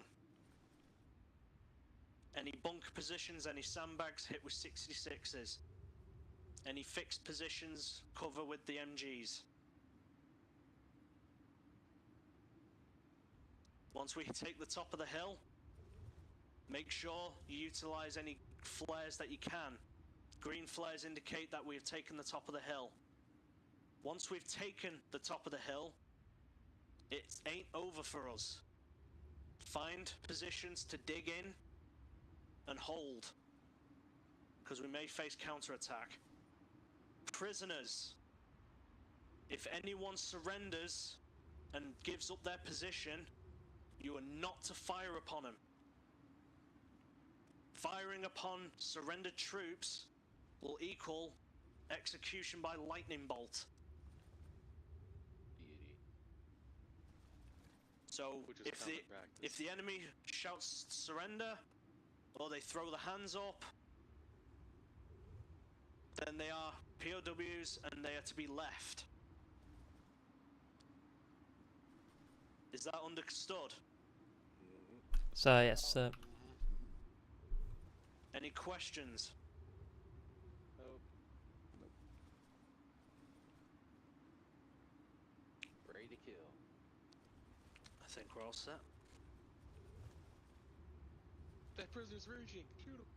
Speaker 2: Any bunker positions, any sandbags, hit with 66s. Any fixed positions, cover with the MGs. Once we take the top of the hill, make sure you utilize any flares that you can. Green flares indicate that we've taken the top of the hill. Once we've taken the top of the hill, it ain't over for us. Find positions to dig in and hold, because we may face counterattack. Prisoners, if anyone surrenders and gives up their position, you are not to fire upon them. Firing upon surrendered troops will equal execution by lightning bolt. So if the enemy shouts surrender, or they throw the hands up, then they are POWs and they are to be left. Is that understood?
Speaker 4: So yes,
Speaker 2: Any questions?
Speaker 6: Nope. Ready to kill.
Speaker 2: I think we're all set.
Speaker 5: That prisoner's raging. Shoot him.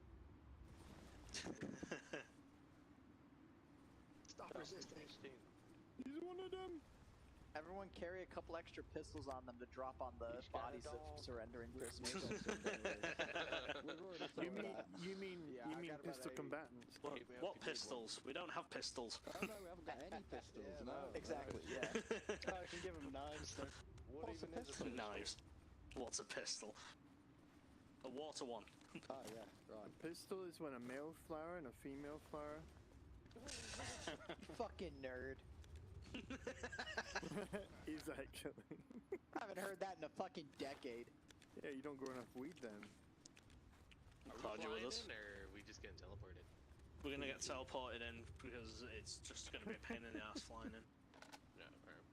Speaker 5: Stop resisting.
Speaker 8: He's one of them.
Speaker 13: Everyone carry a couple extra pistols on them to drop on the bodies of surrendering prisoners.
Speaker 8: You mean pistol combatants?
Speaker 2: What pistols? We don't have pistols.
Speaker 11: Oh no, we haven't got any pistols. No.
Speaker 13: Exactly. Yeah.
Speaker 14: I can give him knives then.
Speaker 11: What's a pistol?
Speaker 2: Knives. What's a pistol? A water one.
Speaker 11: Oh yeah, right.
Speaker 8: A pistol is when a male flower and a female flower.
Speaker 13: Fucking nerd.
Speaker 8: He's actually.
Speaker 13: I haven't heard that in a fucking decade.
Speaker 8: Yeah, you don't grow enough weed then.
Speaker 5: Are we
Speaker 2: Glad you're with
Speaker 5: flying
Speaker 2: us.
Speaker 5: in, or are we just getting teleported?
Speaker 2: We're gonna get teleported in because it's just gonna be a pain in the ass flying in.
Speaker 5: No, alright.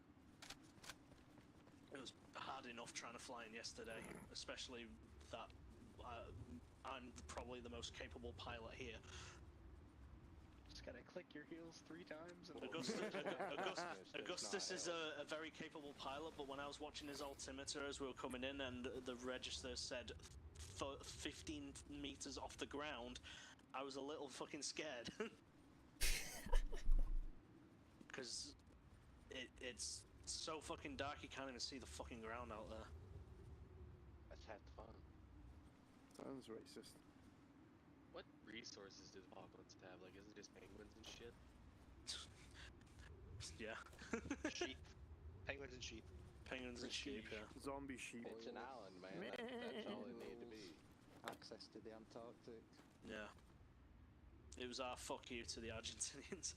Speaker 2: It was hard enough trying to fly in yesterday, especially that I'm probably the most capable pilot here.
Speaker 14: Just gotta click your heels 3 times. And
Speaker 2: Augustus is a very capable pilot, but when I was watching his altimeter as we were coming in and the register said 15 meters off the ground, I was a little fucking scared. Because it's so fucking dark you can't even see the fucking ground out there.
Speaker 6: That's half the fun.
Speaker 8: Sounds racist.
Speaker 5: What resources does Apocalypse have? Like, is it just penguins and shit?
Speaker 2: Yeah.
Speaker 10: Sheep. Penguins and sheep.
Speaker 2: Penguins and sheep, yeah.
Speaker 8: Zombie sheep.
Speaker 6: It's an island, man. That's all it need to be.
Speaker 11: Access to the Antarctic.
Speaker 2: Yeah. It was our fuck you to the Argentinians.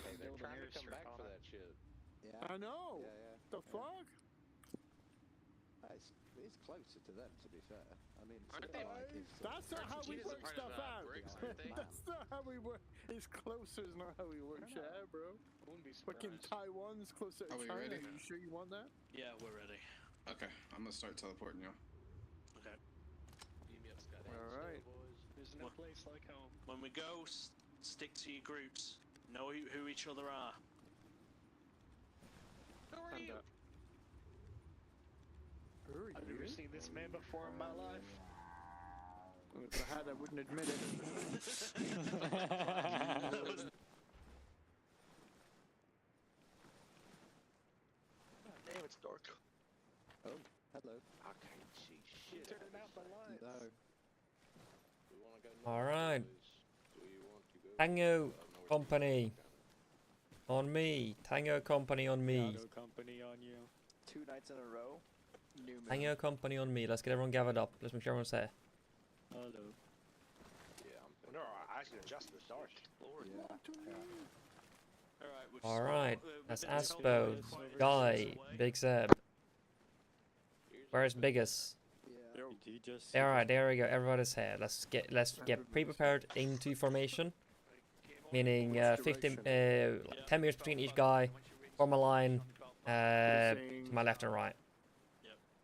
Speaker 6: Hey, they're
Speaker 14: Build an
Speaker 6: trying to come
Speaker 14: airstrip
Speaker 6: back
Speaker 14: on
Speaker 6: for
Speaker 14: it.
Speaker 6: that shit.
Speaker 11: Yeah.
Speaker 8: I know.
Speaker 11: Yeah.
Speaker 8: The fuck?
Speaker 11: It's closer to them, to be fair. I mean,
Speaker 5: Aren't
Speaker 11: sort
Speaker 5: they-
Speaker 11: of like if
Speaker 8: That's not how we
Speaker 5: Argentina's a
Speaker 8: work
Speaker 5: part of,
Speaker 8: stuff out.
Speaker 5: BRICS, aren't they?
Speaker 8: That's not how we work. It's closer is not how we work shit out, bro.
Speaker 14: I wouldn't be
Speaker 8: Fucking
Speaker 14: surprised.
Speaker 8: Taiwan's closer to
Speaker 7: Are we
Speaker 8: China.
Speaker 7: ready?
Speaker 8: You sure you want that?
Speaker 2: Yeah, we're ready.
Speaker 7: Okay, I'm gonna start teleporting y'all.
Speaker 2: Okay.
Speaker 5: Beam me up, Scott.
Speaker 8: Alright.
Speaker 14: There's no place like home.
Speaker 2: When we go, stick to your groups. Know who each other are.
Speaker 5: Who are you?
Speaker 8: Who are
Speaker 14: I've
Speaker 8: you?
Speaker 14: never seen this man before in my life.
Speaker 8: If I had, I wouldn't admit it.
Speaker 10: Damn, it's dark.
Speaker 11: Oh, hello.
Speaker 6: I can't see shit.
Speaker 14: Turning out the lights.
Speaker 11: No.
Speaker 6: We wanna go
Speaker 4: All
Speaker 6: north,
Speaker 4: right.
Speaker 6: boys. Do you want to go
Speaker 4: Tango
Speaker 6: north?
Speaker 4: Company on me. Tango Company on me.
Speaker 14: Yago company on you.
Speaker 13: 2 nights in a row. New moon.
Speaker 4: Tango Company on me. Let's get everyone gathered up. Let's make sure everyone's there.
Speaker 14: Hello.
Speaker 6: Yeah, I'm
Speaker 10: No, I can adjust the dark. Lord.
Speaker 11: Yeah.
Speaker 4: All right. That's
Speaker 2: Aspo,
Speaker 4: Aspo, Guy, Big Zeb. Where's Biggest?
Speaker 11: Yeah.
Speaker 14: He just.
Speaker 4: All right, there we go. Everybody's here. Let's get pre-prepared into formation. Meaning 10 meters between each guy. Form a line to my left and right.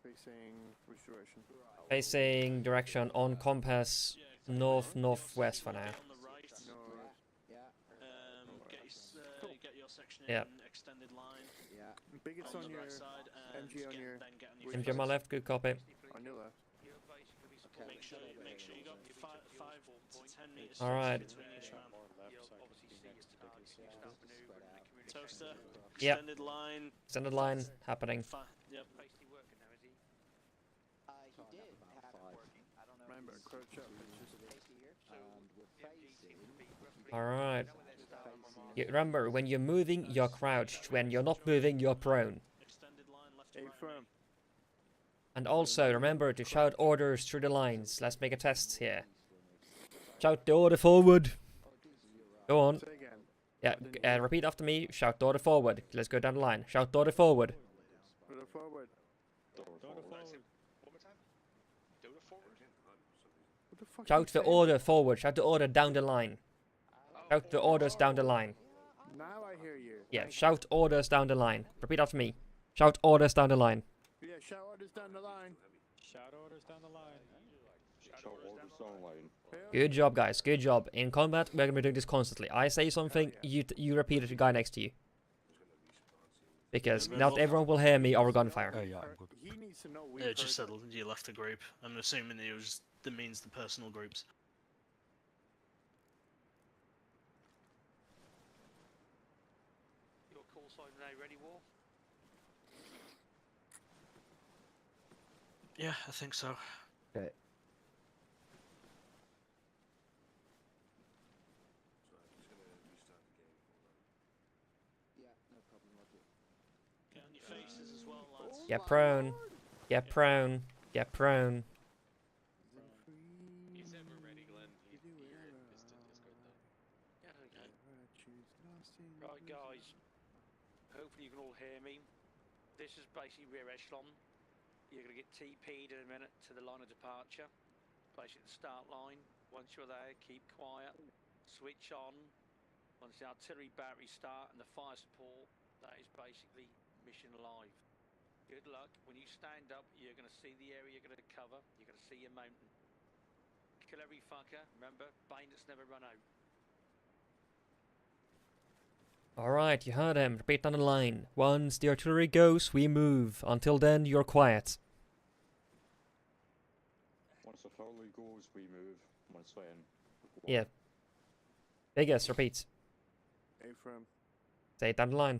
Speaker 8: Facing which direction?
Speaker 4: Facing direction on compass northwest for now.
Speaker 2: Get your section
Speaker 4: Yeah.
Speaker 2: in extended line.
Speaker 11: Yeah.
Speaker 8: Biggest
Speaker 2: on
Speaker 8: on
Speaker 2: the
Speaker 8: your
Speaker 2: right side and
Speaker 8: MG on your
Speaker 2: then get on your
Speaker 4: MG on my left, good copy.
Speaker 8: on your left.
Speaker 11: Okay.
Speaker 2: Make sure you got 5 to 10 meters
Speaker 4: All right.
Speaker 2: between each round. Toaster.
Speaker 4: Yep.
Speaker 2: Extended line.
Speaker 4: Extended line happening.
Speaker 2: Yep.
Speaker 13: He did have it working. I don't know.
Speaker 8: Remember,
Speaker 13: if he's
Speaker 8: crouch up.
Speaker 13: tasty here.
Speaker 11: And we're facing.
Speaker 4: All right. Remember, when you're moving, you're crouched. When you're not moving, you're prone.
Speaker 2: Extended line left
Speaker 8: A
Speaker 2: to right.
Speaker 8: firm.
Speaker 4: And also, remember to shout orders through the lines. Let's make a test here. Shout the order forward. Go on.
Speaker 8: Say again.
Speaker 4: Yeah, repeat after me. Shout the order forward. Let's go down the line. Shout the order forward.
Speaker 8: Put it forward.
Speaker 14: Door forward.
Speaker 10: One more time. Dota forward.
Speaker 8: What the fuck?
Speaker 4: Shout the order forward. Shout the order down the line. Shout the orders down the line.
Speaker 8: Now I hear you.
Speaker 4: Yeah,
Speaker 8: Thank
Speaker 4: shout orders down the line. Repeat after me. Shout orders down the line.
Speaker 8: you. Yeah, shout orders down the line.
Speaker 9: Shout orders down the line.
Speaker 11: Shout orders down the line.
Speaker 4: Good job, guys. Good job. In combat, we're gonna be doing this constantly. I say something, you repeat it to the guy next to you. Because not everyone will hear me over gunfire.
Speaker 8: He needs to know we
Speaker 2: It just said you left the group. I'm assuming it was that means the personal groups.
Speaker 1: Your call sign now ready, War?
Speaker 2: Yeah, I think so.
Speaker 3: Okay.
Speaker 11: Yeah, no problem, Roger.
Speaker 2: Get on your faces as well, lads.
Speaker 4: Get prone. Get prone. Get prone.
Speaker 5: He said we're ready, Glenn. He's here in Discord though.
Speaker 1: Yeah, okay. Right, guys. Hopefully you can all hear me. This is basically rear echelon. You're going to get TP'd in a minute to the line of departure. Basically the start line. Once you're there, keep quiet. Switch on. Once the artillery batteries start and the fire support, that is basically mission live. Good luck. When you stand up, you're going to see the area you're going to cover. You're going to see your mountain. Kill every fucker. Remember, bayonets never run out.
Speaker 4: Alright, you heard him. Repeat on the line. Once the artillery goes, we move. Until then, you're quiet.
Speaker 11: Once the foley goes, we move. Once when?
Speaker 4: Yeah. Biggest, repeat.
Speaker 8: Ephraim.
Speaker 4: Say it down the line.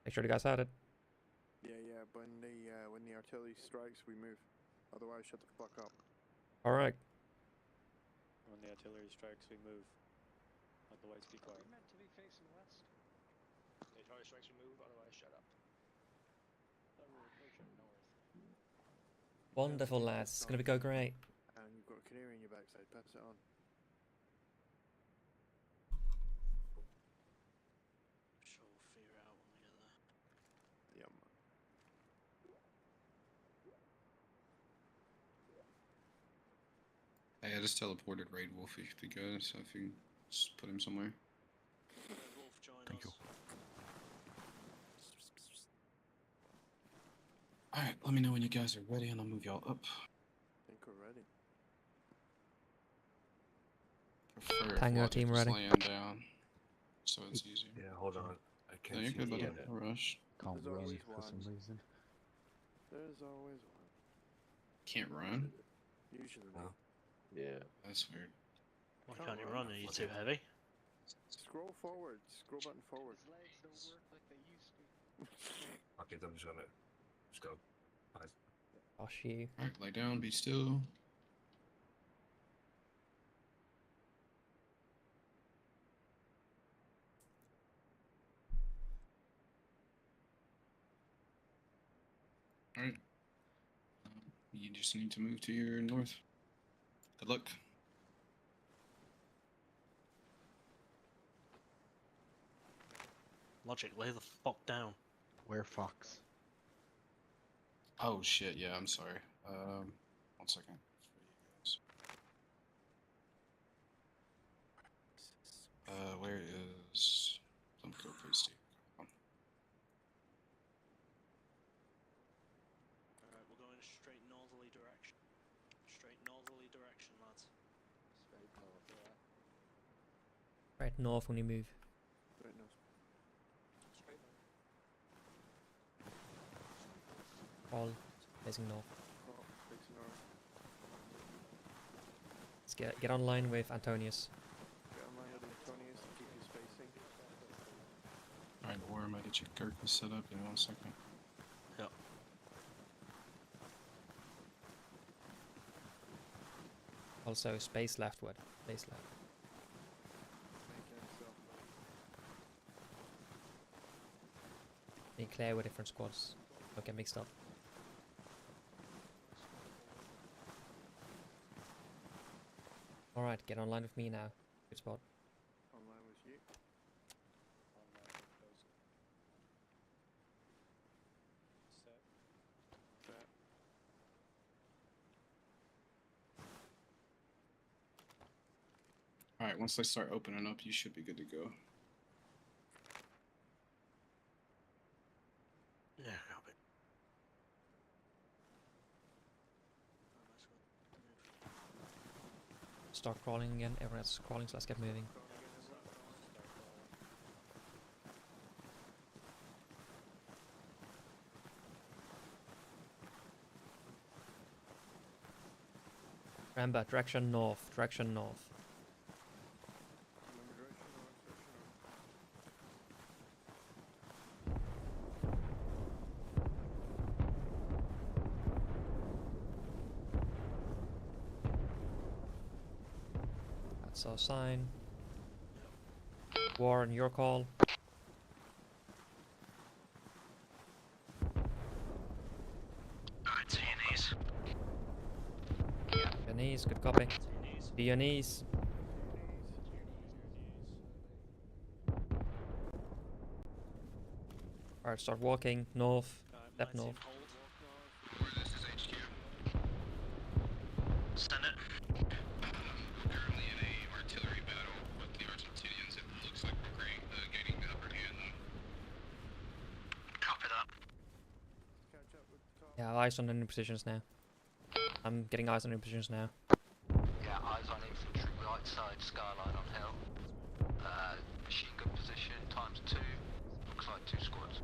Speaker 4: Make sure the guys heard it.
Speaker 8: Yeah, yeah. When the artillery strikes, we move. Otherwise, shut the fuck up.
Speaker 4: Alright.
Speaker 9: When the artillery strikes, we move. Otherwise, be quiet.
Speaker 5: meant to be facing west. The artillery strikes, we move. Otherwise, shut up.
Speaker 4: Wonderful, lads. It's gonna go great.
Speaker 8: And you've got a canary in your backside. Pass it on.
Speaker 2: Sure, we'll figure it out when we get there.
Speaker 8: Yeah, man.
Speaker 7: Hey, I just teleported Raid Wolf if you go, so if you just put him somewhere.
Speaker 2: Wolf, join
Speaker 7: Thank
Speaker 2: us.
Speaker 7: you. Alright, let me know when you guys are ready and I'll move y'all up.
Speaker 8: I think we're ready.
Speaker 7: Prefer if
Speaker 4: Tango
Speaker 7: Logic
Speaker 4: team
Speaker 7: was
Speaker 4: ready.
Speaker 7: laying down, so it's easier.
Speaker 15: Yeah, hold on. I
Speaker 7: No,
Speaker 15: can't
Speaker 7: you're
Speaker 15: see
Speaker 7: good,
Speaker 15: the
Speaker 7: buddy.
Speaker 15: edit.
Speaker 7: No rush.
Speaker 3: Can't
Speaker 8: There's
Speaker 3: run
Speaker 8: always
Speaker 3: for some
Speaker 8: one.
Speaker 3: reason.
Speaker 8: There's always one.
Speaker 7: Can't run?
Speaker 8: Usually.
Speaker 15: No.
Speaker 6: Yeah.
Speaker 7: That's weird.
Speaker 2: Why
Speaker 8: Come
Speaker 2: can't you
Speaker 8: on.
Speaker 2: run? Are you too heavy?
Speaker 8: Scroll forward. Scroll button forward.
Speaker 5: His legs don't work like they used to.
Speaker 15: Okay, I'm just gonna go.
Speaker 4: Gosh, you.
Speaker 7: Alright, lay down, be still. Alright. You just need to move to your north. Good luck.
Speaker 2: Logic, lay the fuck down.
Speaker 12: Where Fox?
Speaker 7: Oh shit, yeah, I'm sorry. 1 second. Where is... Let me go pasty.
Speaker 2: Alright, we're going straight northerly direction. Straight northerly direction, lads.
Speaker 11: Straight north, yeah.
Speaker 4: Right north when you move.
Speaker 8: Right now.
Speaker 2: Straight north.
Speaker 4: All facing north.
Speaker 8: Oh, facing north.
Speaker 4: Let's get online with Antonius.
Speaker 8: Get online with Antonius and keep you spacing.
Speaker 7: Alright, Warm, I get your Kirk was set up in 1 second.
Speaker 2: Yep.
Speaker 4: Also, space leftward. Space left.
Speaker 8: Making himself.
Speaker 4: Be clear with different squads. Don't get mixed up. Alright, get online with me now. Good spot.
Speaker 8: Online with you. Set.
Speaker 7: Alright, once they start opening up, you should be good to go.
Speaker 2: Yeah, copy.
Speaker 4: Start crawling again. Everyone else is crawling, so let's get moving. Remember, direction north, direction north. That's our sign. Warren, your call.
Speaker 2: Alright, to your knees.
Speaker 4: Your knees, good copy. To your knees. Alright, start walking north. Step north.
Speaker 2: Send it.
Speaker 7: Currently in a artillery battle with the Argentinians. It looks like we're gaining the upper hand though.
Speaker 2: Copy that.
Speaker 4: Yeah, eyes on enemy positions now. I'm getting eyes on enemy positions now.
Speaker 12: Yeah, eyes on infantry, right side, skyline on hill. Machine gun position, ×2. Looks like 2 squads.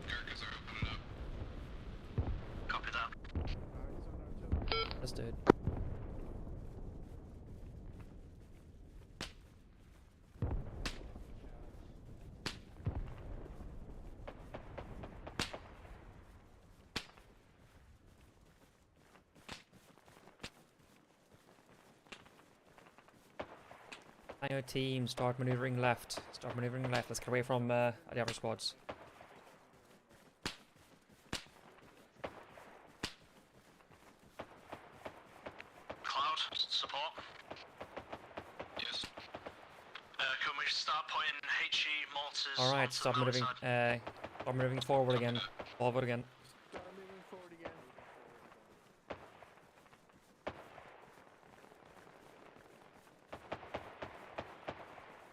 Speaker 7: Gurkhas are opening up.
Speaker 2: Copy that.
Speaker 4: Let's do it. IO team, start maneuvering left. Start maneuvering left. Let's get away from the other squads.
Speaker 2: Cloud, support.
Speaker 7: Yes.
Speaker 2: Can we start putting HE mortars?
Speaker 4: Alright,
Speaker 2: onto
Speaker 4: start
Speaker 2: the
Speaker 4: moving.
Speaker 2: mountain?
Speaker 4: Start moving forward again. Forward again.
Speaker 8: Start moving forward again.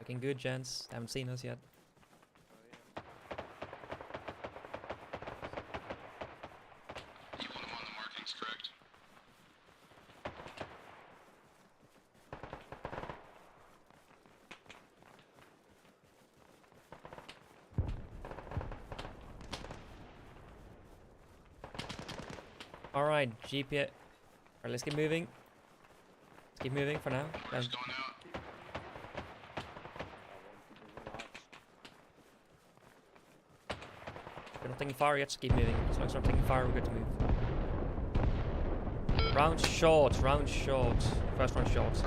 Speaker 4: Looking good, gents. Haven't seen us yet.
Speaker 7: You want them on the markings, correct?
Speaker 4: Alright, GPS. Alright, let's keep moving. Let's keep moving for now.
Speaker 7: Orders going out.
Speaker 4: We're not taking fire yet, so keep moving. As long as we're not taking fire, we're good to move. Round short, round short. First round short.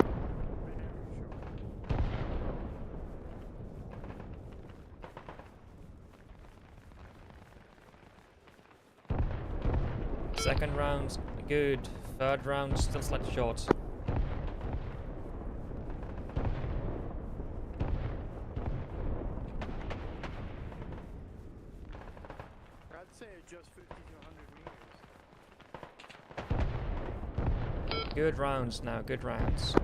Speaker 4: Second round, good. Third round, still slightly short.
Speaker 8: I'd say just 50 to 100 meters.
Speaker 4: Good rounds now, good rounds.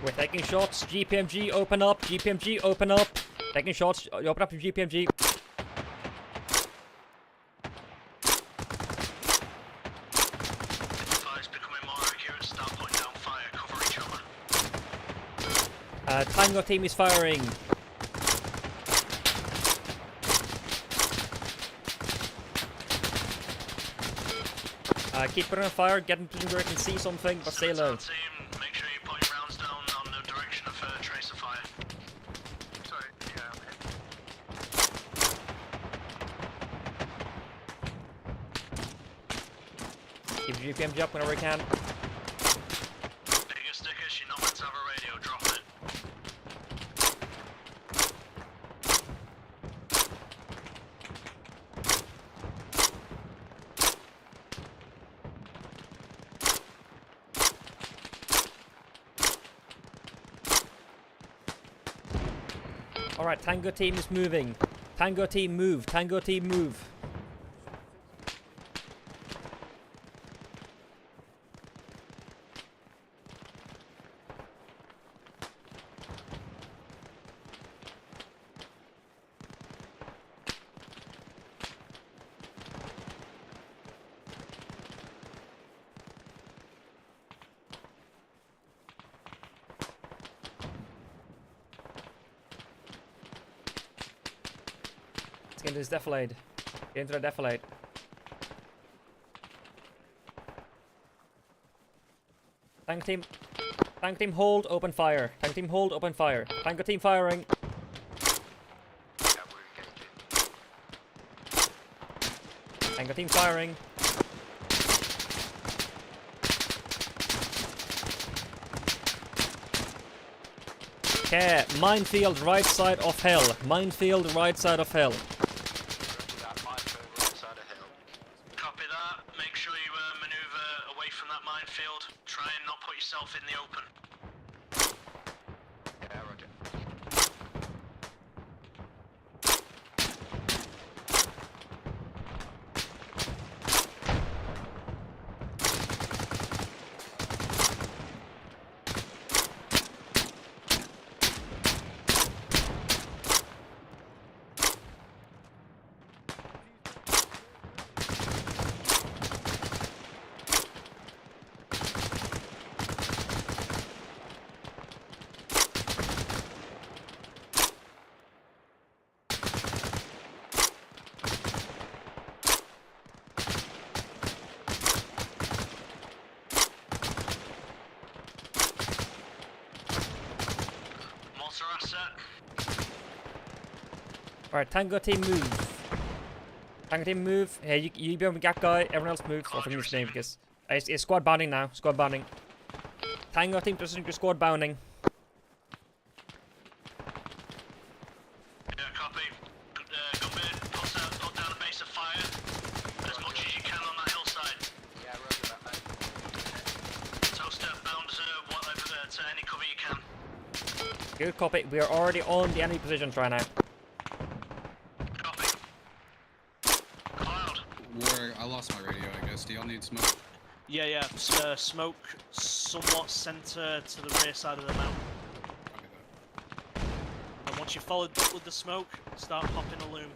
Speaker 4: We're taking shots. GPMG, open up. GPMG, open up. Taking shots. You open up your GPMG.
Speaker 2: Fire's becoming more accurate. Start putting down fire. Cover each other.
Speaker 4: Tango team is firing. Keep putting on fire. Get in position where I can see something, but stay low.
Speaker 2: Team, make sure you put your rounds down on the direction of trace of fire. Sorry, yeah,
Speaker 4: Keep your GPMG up whenever you can.
Speaker 2: Bigger sticker, she's not meant to have a radio, drop it.
Speaker 4: Alright, Tango team is moving. Tango team move. Tango team move. Get into this defilade. Get into the defilade. Tank team hold, open fire. Tank team hold, open fire. Tango team firing. Tango team firing. Okay, minefield right side of hell. Minefield right side of hell.
Speaker 2: Copy that. Make sure you maneuver away from that minefield. Try and not put yourself in the open.
Speaker 12: Yeah, roger.
Speaker 2: Mortar asset.
Speaker 4: Alright, Tango team move. Tango team move. Hey, you be on the gap guy. Everyone else move. I forget his name because it's squad bounding now. Squad bounding. Tango team just squad bounding.
Speaker 2: Yeah, copy. Gunbird, put down a base of fire as much as you can on that hillside.
Speaker 12: Yeah, roger that, mate.
Speaker 2: Toaster, bound to any cover you can.
Speaker 4: Good copy. We are already on the enemy positions right now.
Speaker 2: Copy. Cloud.
Speaker 7: War, I lost my radio, I guess. Do y'all need smoke?
Speaker 2: Yeah. Smoke somewhat center to the rear side of the mountain. And once you've followed up with the smoke, start popping a loom.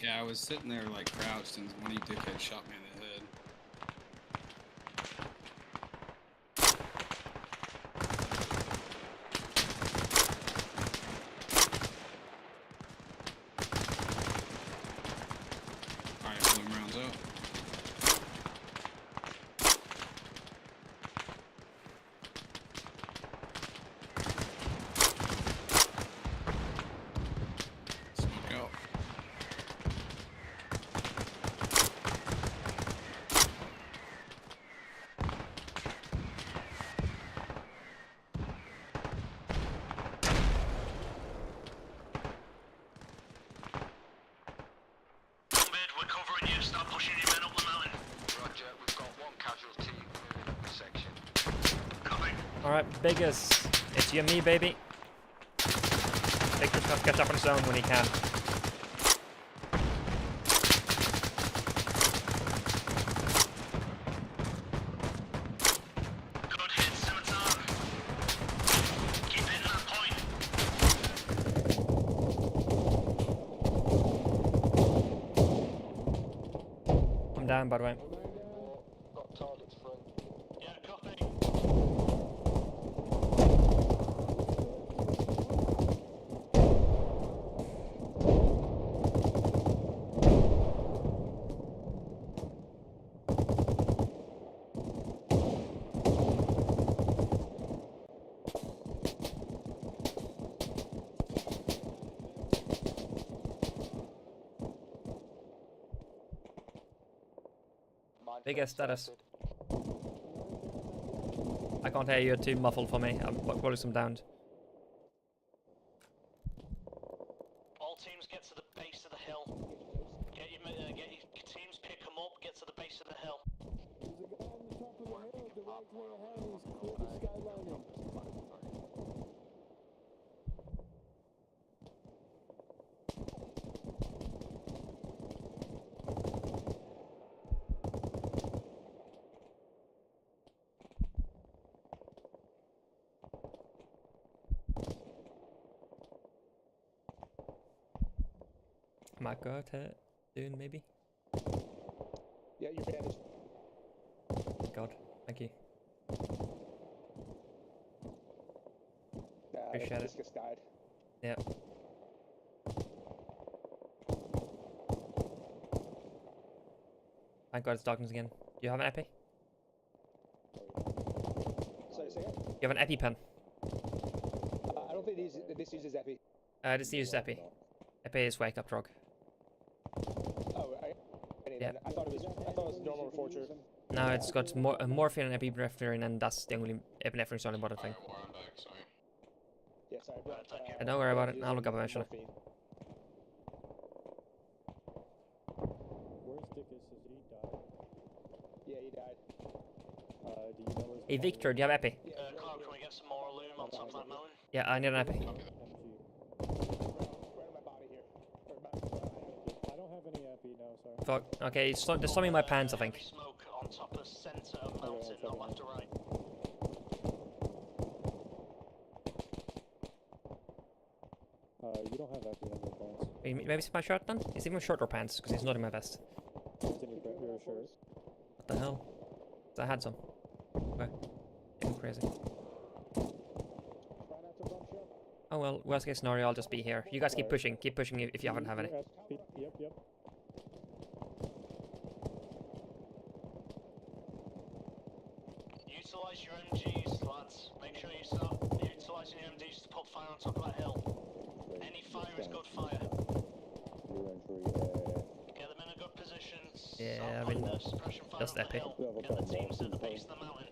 Speaker 7: Yeah, I was sitting there like crouched and one of you dickheads shot me in the head. Alright, bloom rounds out. Smoke out.
Speaker 2: Gunbird, we're covering you. Start pushing your men up the mountain.
Speaker 12: Roger, we've got one casualty moving up the section.
Speaker 2: Copy.
Speaker 4: Alright, Biggest. It's you and me, baby. Big must catch up on his own when he can.
Speaker 2: Good hit, Scimitar. Keep hitting that point.
Speaker 4: I'm down, by the way.
Speaker 11: Got targets front.
Speaker 2: Yeah, copy.
Speaker 4: Biggest status. I can't hear you. You're too muffled for me. I'm pulling some down.
Speaker 2: All teams get to the base of the hill. Get your teams, pick them up, get to the base of the hill.
Speaker 4: Might go out here soon, maybe.
Speaker 16: Yeah, you're bandaged.
Speaker 4: Thank God, thank you. Appreciate it.
Speaker 16: Just died.
Speaker 4: Yep. Thank God it's darkness again. Do you have an epi?
Speaker 16: Sorry, say again?
Speaker 4: You have an EpiPen?
Speaker 16: I don't think this uses epi.
Speaker 4: This uses epi. Epi is wake up drug.
Speaker 16: Oh,
Speaker 4: Yeah.
Speaker 16: I thought it was normal Reforger.
Speaker 4: No, it's got morphine and epinephrine, and that's the only epinephrine is the only important thing.
Speaker 7: I'm back, sorry.
Speaker 16: Yeah, sorry, bro.
Speaker 4: Don't worry about it. I'll look up eventually.
Speaker 9: Where's Dickus? Has he died?
Speaker 16: Yeah, he died.
Speaker 9: Do you know where?
Speaker 4: Hey Victor, do you have epi?
Speaker 2: Carl, can we get some more loom on top of that mountain?
Speaker 4: Yeah, I need an epi.
Speaker 9: I don't have any epi now, sorry.
Speaker 4: Fuck. Okay, there's some in my pants, I think.
Speaker 2: Smoke on top of center of mountain, not left or right.
Speaker 9: You don't have epi on your pants.
Speaker 4: Maybe it's my shirt then? It's even shorter pants, because it's not in my vest.
Speaker 9: It's in your shirt.
Speaker 4: What the hell? I had some. Okay. Getting crazy. Oh well, worst case scenario, I'll just be here. You guys keep pushing if you haven't have any.
Speaker 9: Yep.
Speaker 2: Utilize your MGs, lads. Make sure you start utilizing your MGs to put fire on top of that hill. Any fire is good fire. Get them in a good position.
Speaker 4: Yeah, I mean, just epic.
Speaker 2: Get the teams at the base of the mountain.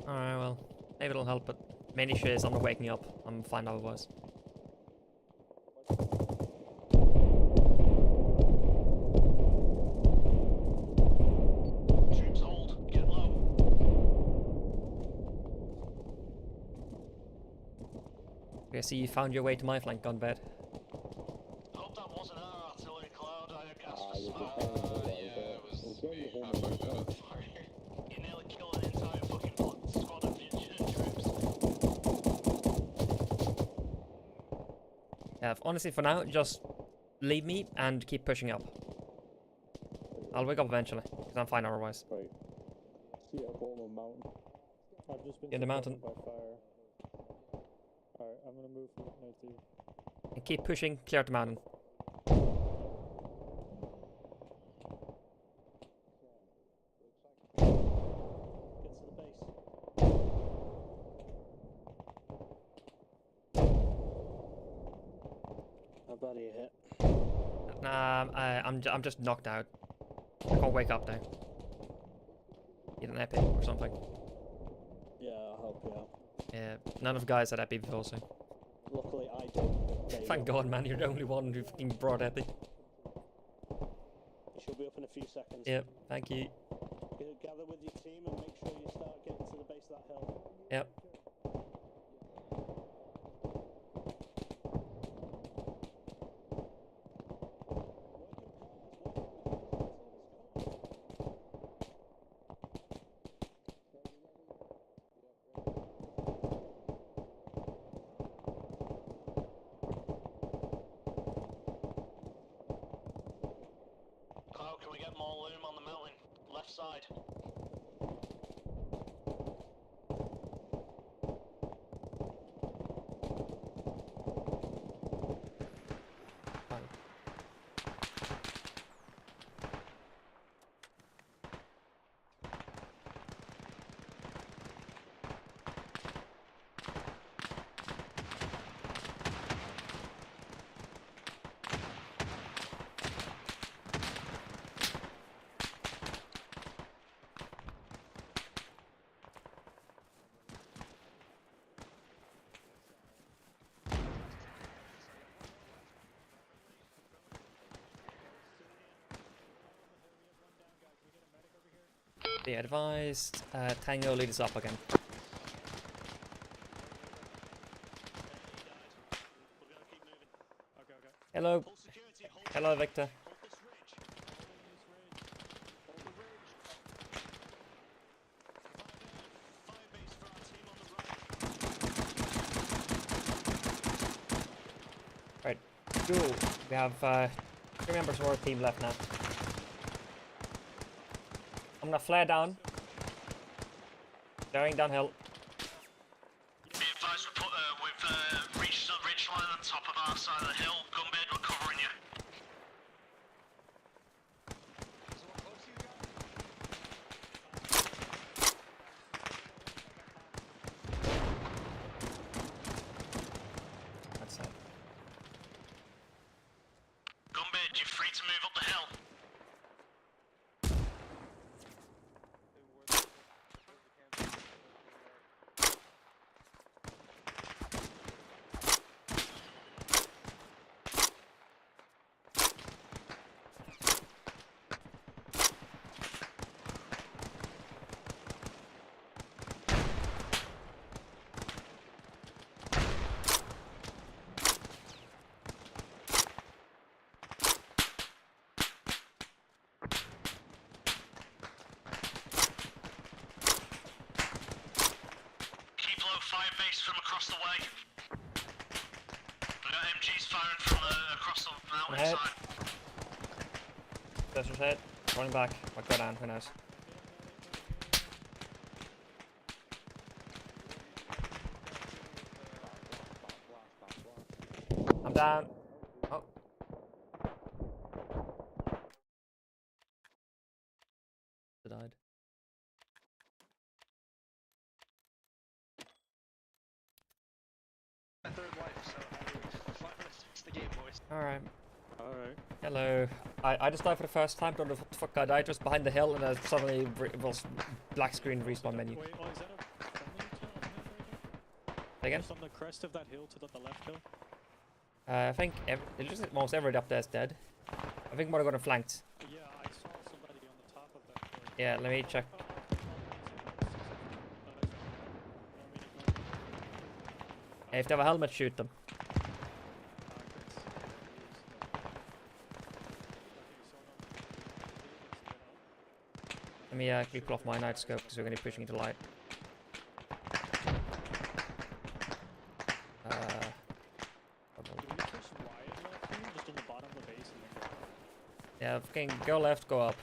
Speaker 4: Alright, well, maybe it'll help, but main issue is I'm not waking up. I'm fine otherwise.
Speaker 2: Troops hold. Get low.
Speaker 4: Okay, so you found your way to my flank, gone bad.
Speaker 2: Hope that wasn't our artillery cloud. I asked for smoke.
Speaker 7: Yeah, it was me. I fucked that up.
Speaker 2: You nearly killed an entire fucking squad of troops.
Speaker 4: Yeah, honestly, for now, just leave me and keep pushing up. I'll wake up eventually, because I'm fine otherwise.
Speaker 9: Right. See, up on the mountain. I've just been
Speaker 4: In the mountain.
Speaker 9: by fire. Alright, I'm gonna move from near to you.
Speaker 4: And keep pushing, clear out the mountain.
Speaker 2: Get to the base. How bad are you hit?
Speaker 4: Nah, I'm just knocked out. I can't wake up now. Get an epic or something.
Speaker 2: Yeah, I'll help you out.
Speaker 4: Yeah, none of the guys had epic before, so.
Speaker 2: Luckily, I did.
Speaker 4: Thank God, man, you're the only one who fucking brought epic.
Speaker 2: You should be up in a few seconds.
Speaker 4: Yep, thank you.
Speaker 2: Gather with your team and make sure you start getting to the base of that hill.
Speaker 4: Yep.
Speaker 2: Cloud, can we get more loom on the mountain? Left side.
Speaker 4: Be advised, Tango lead us up again. Hello. Hello, Victor. Right, cool. We have 3 members of our team left now. I'm gonna flare down. Going downhill.
Speaker 17: Be advised, we've reached the ridge line on top of our side of the hill. Gunbeard, we're covering you.
Speaker 4: That's it.
Speaker 17: Gunbeard, you're free to move up the hill. Keep low, fire base from across the way. We got MGs firing from across the mountain
Speaker 4: Ahead.
Speaker 17: side.
Speaker 4: Pressure's hit. Running back. Might go down, who knows. I'm down. Oh. I died.
Speaker 10: Third life, so 5 minutes to fix the game, boys.
Speaker 4: Alright.
Speaker 9: Alright.
Speaker 4: Hello. I just died for the first time. Don't know what the fuck I died. Just behind the hill, and suddenly it was black screen respawn menu.
Speaker 9: Wait, oh, is that a friendly to on the hill right there?
Speaker 4: Say again?
Speaker 9: Just on the crest of that hill to the left hill?
Speaker 4: I think almost everybody up there is dead. I think we're going to flanked.
Speaker 9: Yeah, I saw somebody on the top of that hill.
Speaker 4: Yeah, let me check. If they have a helmet, shoot them. Let me quickly pull off my night scope because we're going to be pushing into light. Yeah, fucking go left, go up.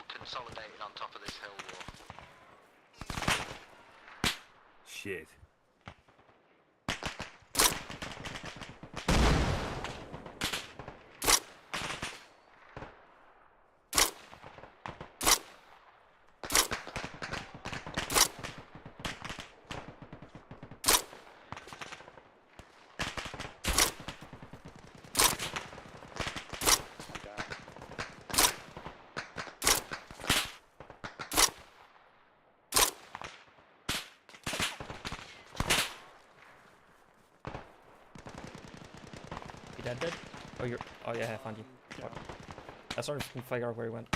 Speaker 12: Consolidating on top of this hill wall.
Speaker 15: Shit.
Speaker 4: You dead? Oh, you're. Oh yeah, I found you. Yeah. I sort of can figure out where he went.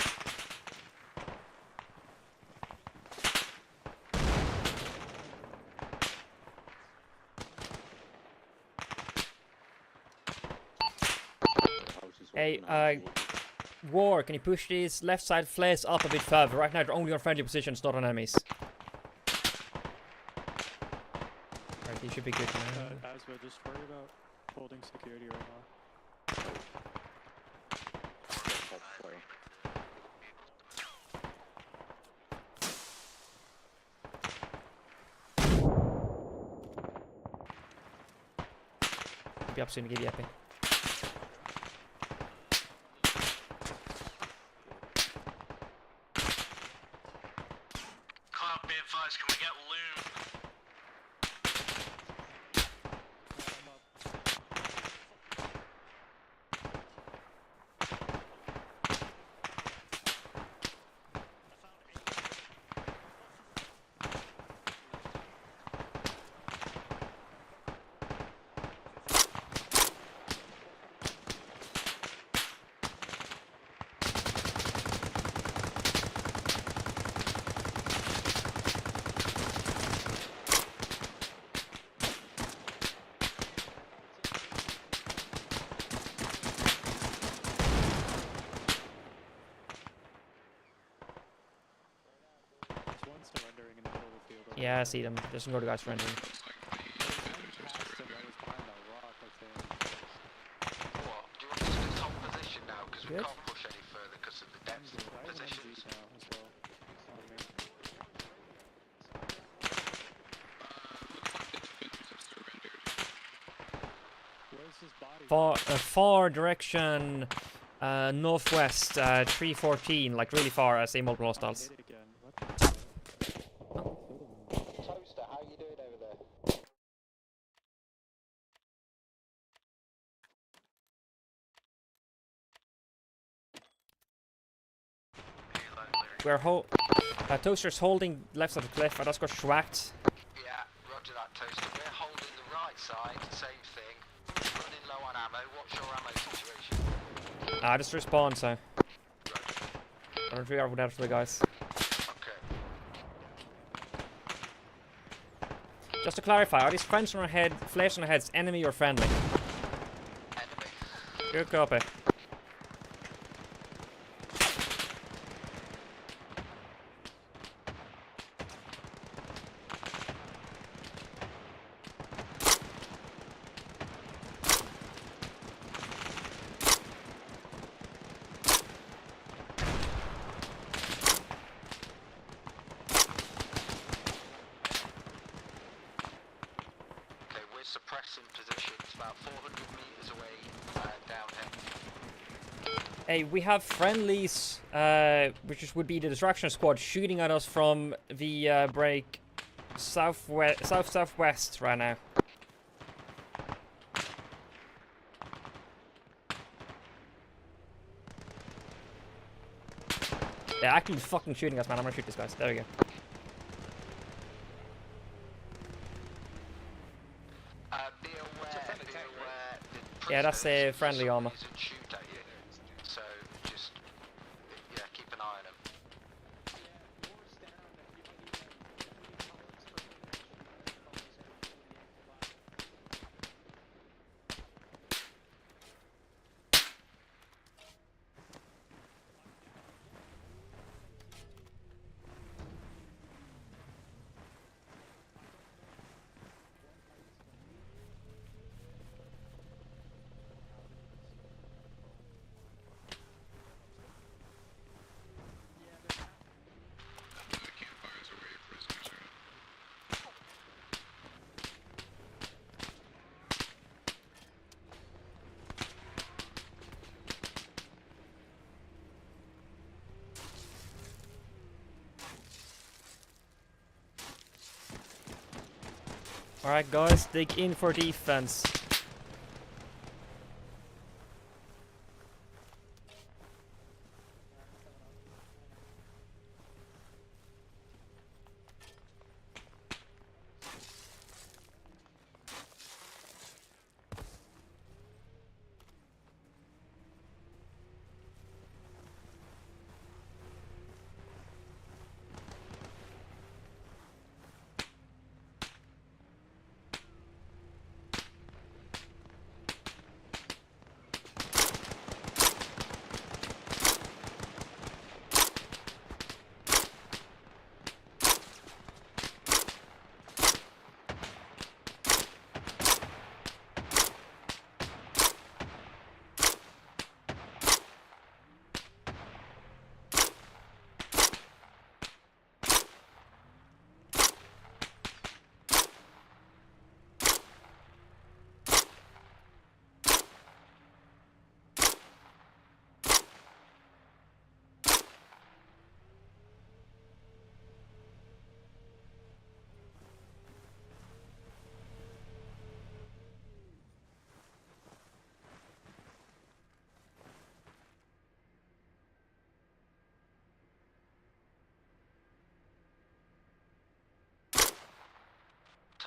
Speaker 4: Hey, War, can you push these left side flares up a bit further? Right now they're only on friendly positions, not on enemies. Right, you should be good now.
Speaker 9: As we're just worried about holding security right now.
Speaker 4: Should be up soon to give you epi.
Speaker 17: Can't be advised, can we get loot?
Speaker 9: There's one surrendering in the middle of the field.
Speaker 4: Yeah, I see them. There's some other guys surrendering.
Speaker 12: What? Do you want us to hold position now? Because we
Speaker 4: Good.
Speaker 12: can't push any further because of the depth of the positions.
Speaker 9: now as well. On me. Where's his body?
Speaker 4: Far direction, northwest, 314, like really far. I say multiple hostiles.
Speaker 11: Toaster, how you doing over there?
Speaker 4: Toaster's holding left side of the cliff. I just got schwacked.
Speaker 12: Yeah, roger that, Toaster. We're holding the right side, same thing. Running low on ammo. What's your ammo situation?
Speaker 4: I just respawned, so. I don't figure out what else for the guys. Just to clarify, are these friends on our head, flesh on our heads, enemy or friendly?
Speaker 12: Enemy.
Speaker 4: Good copy.
Speaker 12: Suppressing positions about 400 meters away downhill.
Speaker 4: Hey, we have friendlies, would be the distraction squad, shooting at us from the break southwest right now. They're actually fucking shooting us, man. I'm gonna shoot these guys. There we go. Yeah, that's a friendly Arma.
Speaker 12: So just keep an eye on him.
Speaker 4: Alright guys, dig in for defense.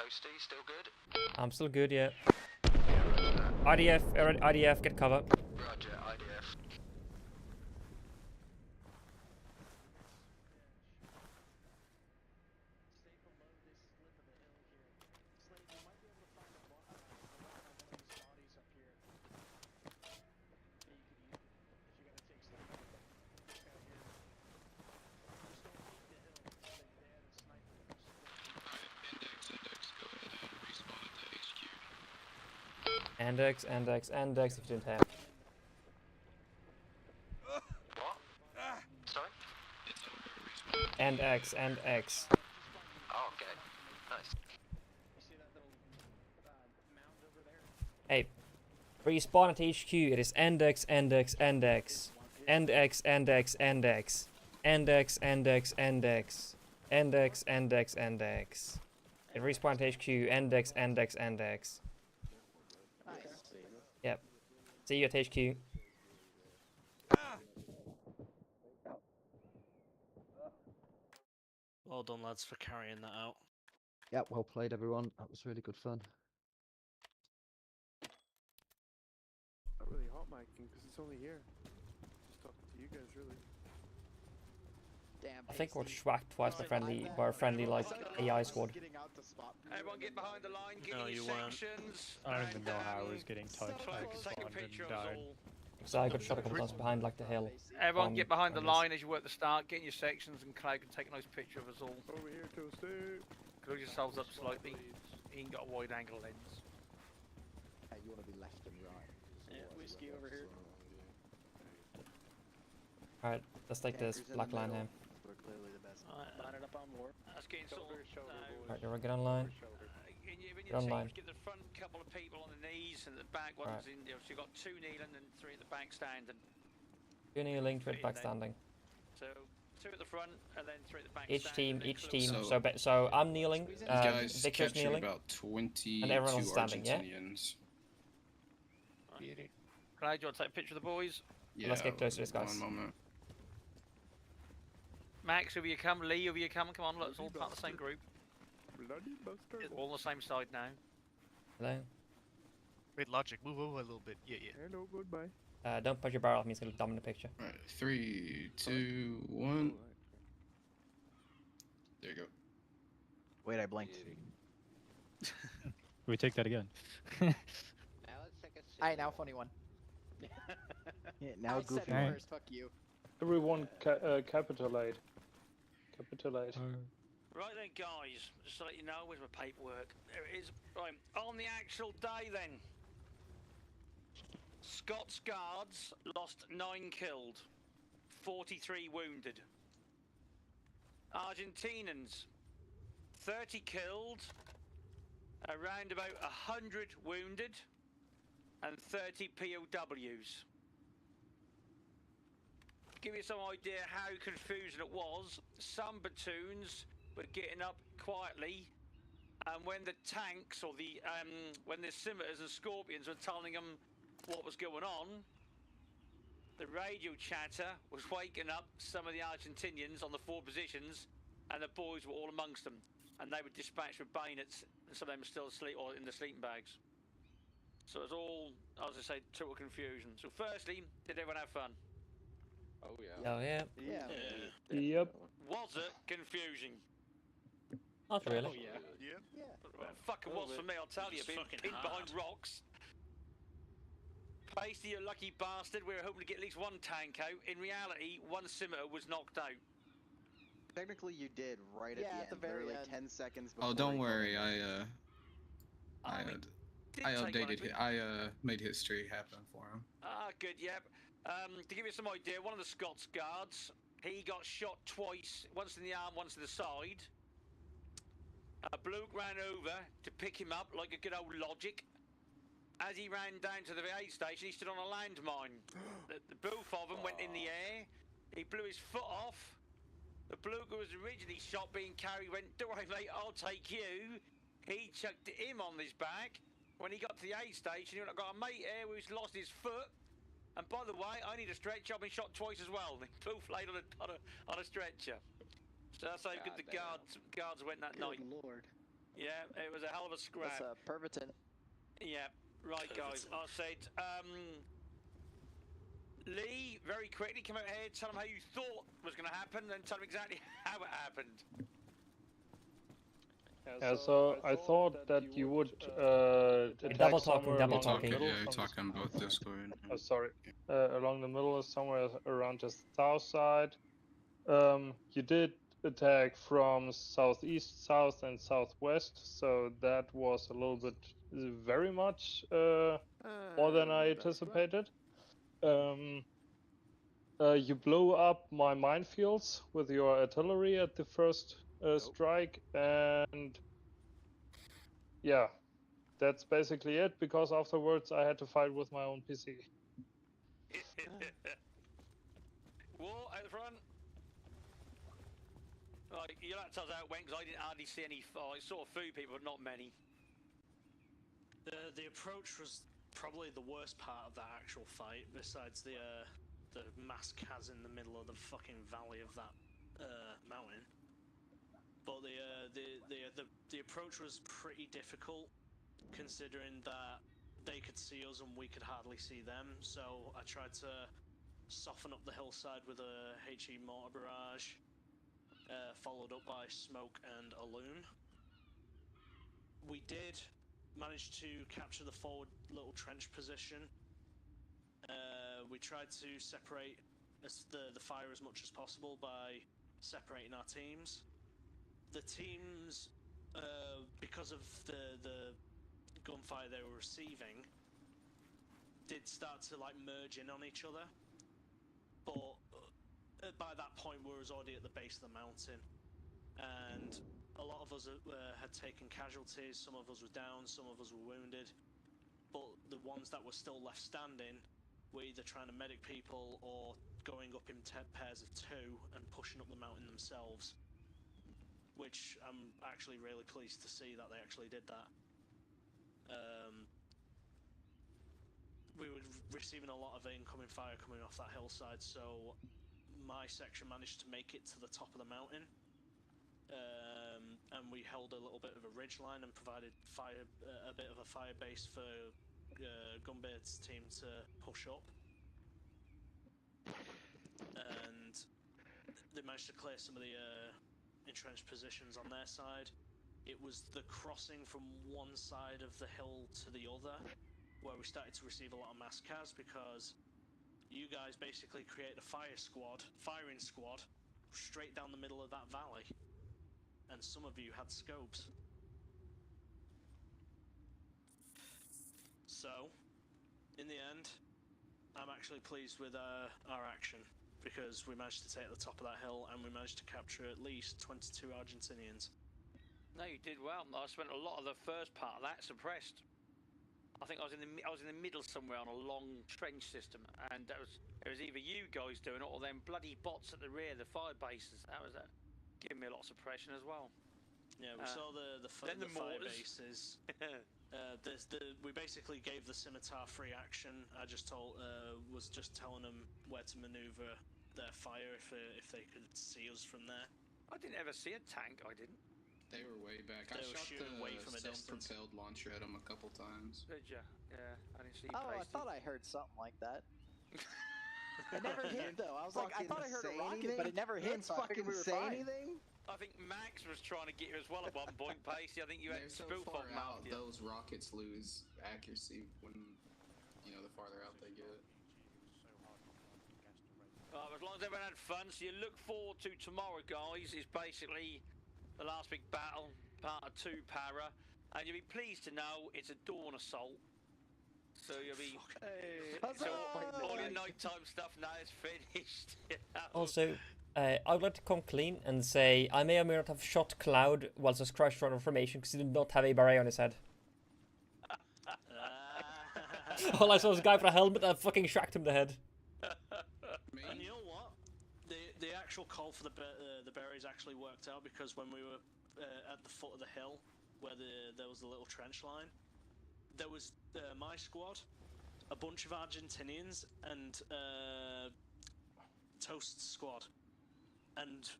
Speaker 12: Toasty, still good?
Speaker 4: I'm still good, yeah. IDF, get cover.
Speaker 12: Roger, IDF.
Speaker 4: Index, if you didn't have.
Speaker 12: What? Sorry?
Speaker 4: X.
Speaker 12: Oh, okay. Nice.
Speaker 4: Hey, respawn at HQ. It is Index. It respawn at HQ. Index. Yep. See you at HQ.
Speaker 2: Well done, lads, for carrying that out.
Speaker 3: Yeah, well played, everyone. That was really good fun.
Speaker 8: Not really hot micing because it's only here. Just talking to you guys, really.
Speaker 13: Damn.
Speaker 4: I think we're schwacked twice by a friendly like AI squad.
Speaker 1: Everyone get behind the line, get
Speaker 2: No,
Speaker 1: in
Speaker 2: you
Speaker 1: your
Speaker 2: weren't.
Speaker 1: sections.
Speaker 9: I don't even know how I was getting touched. I
Speaker 1: Take a
Speaker 9: spawned
Speaker 1: picture
Speaker 9: and
Speaker 1: of us
Speaker 9: died.
Speaker 1: all.
Speaker 4: So I got shot a couple times behind like the hill.
Speaker 1: Everyone get behind the
Speaker 4: this.
Speaker 1: line as you work the start, get in your sections, and Craig can take a nice picture of us all.
Speaker 8: Over here, Toasty.
Speaker 1: Close yourselves up slightly. You ain't got a wide angle lens.
Speaker 11: Hey, you want to be left and right.
Speaker 14: Yeah, whiskey over here.
Speaker 4: Alright, let's take this black line here.
Speaker 13: We're clearly the best.
Speaker 14: Line it up on war.
Speaker 1: That's getting sort of...
Speaker 4: Alright, everyone get online.
Speaker 1: In your
Speaker 4: Get online.
Speaker 1: teams, get the front couple of people on the knees and the back ones in. So you've got 2 kneeling and 3 at the back standing.
Speaker 4: 2 kneeling, 3 at the back standing.
Speaker 1: So 2 at the front and then 3 at the back
Speaker 4: Each
Speaker 1: standing.
Speaker 4: team. So I'm kneeling.
Speaker 7: guys
Speaker 4: Victor's
Speaker 7: captured
Speaker 4: kneeling.
Speaker 7: about 22
Speaker 4: and everyone else standing. Yeah.
Speaker 7: Argentinians.
Speaker 1: Craig, do you want to take a picture of the boys?
Speaker 7: Yeah,
Speaker 4: Let's get close to this, guys.
Speaker 7: One moment.
Speaker 1: Max, over you come. Lee, over you come. Come on, look, it's all part of the same group.
Speaker 8: Bloody bastard.
Speaker 1: All on the same side now.
Speaker 4: Hello.
Speaker 10: Wait, Logic, move over a little bit. Yeah.
Speaker 8: Hello, goodbye.
Speaker 4: Don't punch your barrel. He's gonna dominate the picture.
Speaker 7: Alright, 3, 2, 1. There you go.
Speaker 13: Wait, I blinked.
Speaker 9: We take that again.
Speaker 6: Now let's take a
Speaker 13: Alright, now funny one.
Speaker 11: Yeah, now
Speaker 13: I said
Speaker 11: goofy.
Speaker 13: it first, fuck you.
Speaker 16: Everyone capitulate. Capitulate.
Speaker 1: Right then, guys, just to let you know, where's my paperwork? There it is. Right, on the actual day then, Scots Guards lost 9 killed, 43 wounded. Argentinans, 30 killed, around about 100 wounded, and 30 POWs. Give you some idea how confusing it was. Some platoons were getting up quietly, and when the tanks or the when the scimitars and scorpions were telling them what was going on, the radio chatter was waking up some of the Argentinians on the 4 positions, and the boys were all amongst them, and they were dispatched with bayonets, and some of them were still asleep or in the sleeping bags. So it was all, as I say, total confusion. So firstly, did everyone have fun?
Speaker 6: Oh yeah.
Speaker 4: Oh yeah.
Speaker 16: Yep.
Speaker 1: Was it confusing?
Speaker 4: Not really.
Speaker 10: Oh yeah.
Speaker 1: Well, fucking was for me, I'll tell you. Being pinned behind rocks. Pasty, you lucky bastard. We were hoping to get at least 1 tank out. In reality, 1 scimitar was knocked out.
Speaker 13: Technically, you did right at the very end. 10 seconds before.
Speaker 7: Oh, don't worry. I
Speaker 1: take
Speaker 7: updated
Speaker 1: one,
Speaker 7: it. I made history happen for him.
Speaker 1: Ah, good, yep. To give you some idea, one of the Scots Guards, he got shot twice, once in the arm, once in the side. A bloke ran over to pick him up like a good old Logic. As he ran down to the aid station, he stood on a landmine. The both of them went in the air. He blew his foot off. The bloke who was originally shot being carried went, "Don't worry, mate, I'll take you." He chucked him on his back. When he got to the aid station, he went, "I've got a mate here who's lost his foot. And by the way, I need a stretcher. I've been shot twice as well." They both laid on a stretcher. So that's how good the guards went that night.
Speaker 14: Lord.
Speaker 1: Yeah, it was a hell of a scrap.
Speaker 13: That's Pervitin.
Speaker 1: Yeah, right, guys. I said, Lee, very quickly come out here, tell them how you thought was going to happen, then tell them exactly how it happened.
Speaker 18: Yeah, so I thought that you would attack
Speaker 4: double talking,
Speaker 18: somewhere
Speaker 4: double
Speaker 18: along
Speaker 4: talking.
Speaker 18: the middle.
Speaker 7: Yeah, we
Speaker 18: from
Speaker 7: talk on both Discord.
Speaker 18: Oh, sorry. Along the middle, somewhere around the south side. You did attack from southeast, south, and southwest, so that was a little bit very much more than I anticipated. You blow up my minefields with your artillery at the first strike, and yeah, that's basically it, because afterwards I had to fight with my own PC.
Speaker 1: War out the front. Right, you'll have to tell us how it went, because I didn't hardly see any. I saw a few people, but not many.
Speaker 2: The approach was probably the worst part of that actual fight, besides the mass chasm in the middle of the fucking valley of that mountain. But the approach was pretty difficult, considering that they could see us and we could hardly see them. So I tried to soften up the hillside with a HE mortar barrage, followed up by smoke and a loon. We did manage to capture the forward little trench position. We tried to separate the fire as much as possible by separating our teams. The teams, because of the gunfire they were receiving, did start to like merge in on each other. But by that point, we were already at the base of the mountain, and a lot of us had taken casualties. Some of us were down, some of us were wounded. But the ones that were still left standing were either trying to medic people or going up in pairs of two and pushing up the mountain themselves, which I'm actually really pleased to see that they actually did that. We were receiving a lot of incoming fire coming off that hillside, so my section managed to make it to the top of the mountain, and we held a little bit of a ridge line and provided a bit of a fire base for Gunbeard's team to push up, and they managed to clear some of the entrenched positions on their side. It was the crossing from one side of the hill to the other where we started to receive a lot of mass cas, because you guys basically created a firing squad straight down the middle of that valley, and some of you had scopes. So, in the end, I'm actually pleased with our action, because we managed to take the top of that hill and we managed to capture at least 22 Argentinians.
Speaker 1: No, you did well. I spent a lot of the first part of that suppressed. I think I was in the middle somewhere on a long trench system, and it was either you guys doing it or them bloody bots at the rear, the fire bases. That was giving me a lot of suppression as well.
Speaker 2: Yeah, we saw the fire bases. We basically gave the scimitar free action. I just was just telling them where to maneuver their fire if they could see us from there.
Speaker 1: I didn't ever see a tank. I didn't.
Speaker 7: They were way back.
Speaker 2: They
Speaker 7: I
Speaker 2: were
Speaker 7: shot
Speaker 2: shooting
Speaker 7: the
Speaker 2: way from a distance.
Speaker 7: self-propelled launcher at them a couple times.
Speaker 1: Did you? Yeah, I didn't see.
Speaker 13: Oh, I thought I heard something like that. It never hit though. I was like, I thought I heard a rocket, but it never hit. So I figured we were fine.
Speaker 1: I think Max was trying to get you as well at one point, Pacey. I think you had
Speaker 7: so
Speaker 1: spoof
Speaker 7: far
Speaker 1: on
Speaker 7: out,
Speaker 1: mouth.
Speaker 7: those rockets lose accuracy when, the farther out they get.
Speaker 1: As long as everyone had fun, so you look forward to tomorrow, guys, is basically the last big battle, part of 2 para, and you'll be pleased to know it's a dawn assault. So you'll be... so all your nighttime stuff now is finished.
Speaker 4: Also, I would like to come clean and say I may or may not have shot Cloud whilst I was crashed on formation because he did not have a beret on his head. All I saw was a guy with a helmet and I fucking shacked him in the head.
Speaker 2: And you know what? The actual call for the berets actually worked out, because when we were at the foot of the hill where there was the little trench line, there was my squad, a bunch of Argentinians, and Toast's squad. And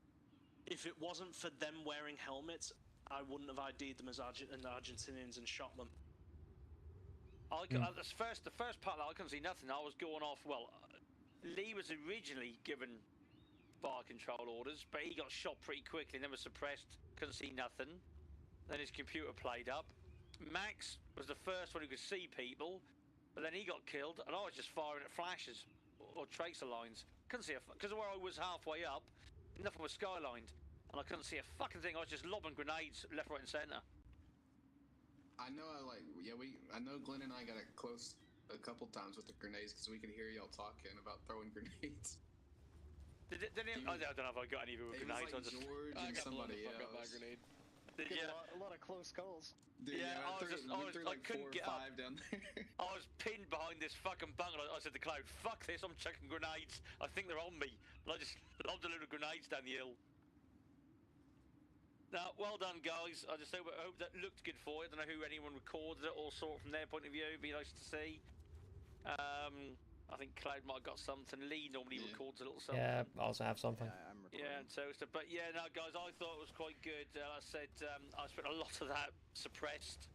Speaker 2: if it wasn't for them wearing helmets, I wouldn't have ID'd them as Argentinians and shot them.
Speaker 1: The first part, I couldn't see nothing. I was going off. Well, Lee was originally given fire control orders, but he got shot pretty quickly and then was suppressed. Couldn't see nothing. Then his computer played up. Max was the first one who could see people, but then he got killed, and I was just firing at flashes or tracer lines. Couldn't see because where I was halfway up, nothing was skylined, and I couldn't see a fucking thing. I was just lobbing grenades left, right, and centre.
Speaker 7: I know, I know Glenn and I got it close a couple times with the grenades because we could hear y'all talking about throwing grenades.
Speaker 1: I don't know if I got any of you with grenades.
Speaker 7: It was like George and somebody else.
Speaker 5: Up by a grenade.
Speaker 1: Yeah.
Speaker 9: A lot of close calls.
Speaker 7: Dude,
Speaker 1: yeah, I
Speaker 7: threw like 4 or 5 down there.
Speaker 1: I was pinned behind this fucking bunker. I said to Cloud, fuck this, I'm chucking grenades. I think they're on me. And I just lobbed a load of grenades down the hill. Now, well done, guys. I just hope that looked good for you. I don't know who anyone recorded it or saw it from their point of view. It'd be nice to see. I think Cloud might have got something. Lee normally records a little something.
Speaker 4: Yeah, I also have something.
Speaker 1: Yeah, and Toaster. But yeah, no, guys, I thought it was quite good. I said I spent a lot of that suppressed.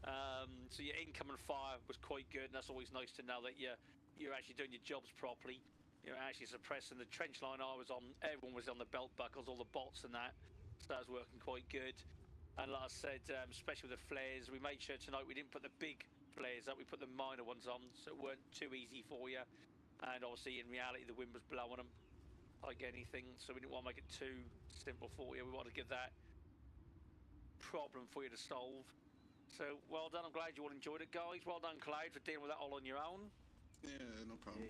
Speaker 1: So your incoming fire was quite good, and that's always nice to know that you're actually doing your jobs properly. You're actually suppressing the trench line I was on. Everyone was on the belt buckles, all the bots and that. So that was working quite good. And like I said, especially with the flares, we made sure tonight we didn't put the big flares up, we put the minor ones on, so it weren't too easy for you. And obviously, in reality, the wind was blowing them like anything, so we didn't want to make it too simple for you. We wanted to give that problem for you to solve. So, well done. I'm glad you all enjoyed it, guys. Well done, Cloud, for dealing with that all on your own.
Speaker 7: Yeah, no problem.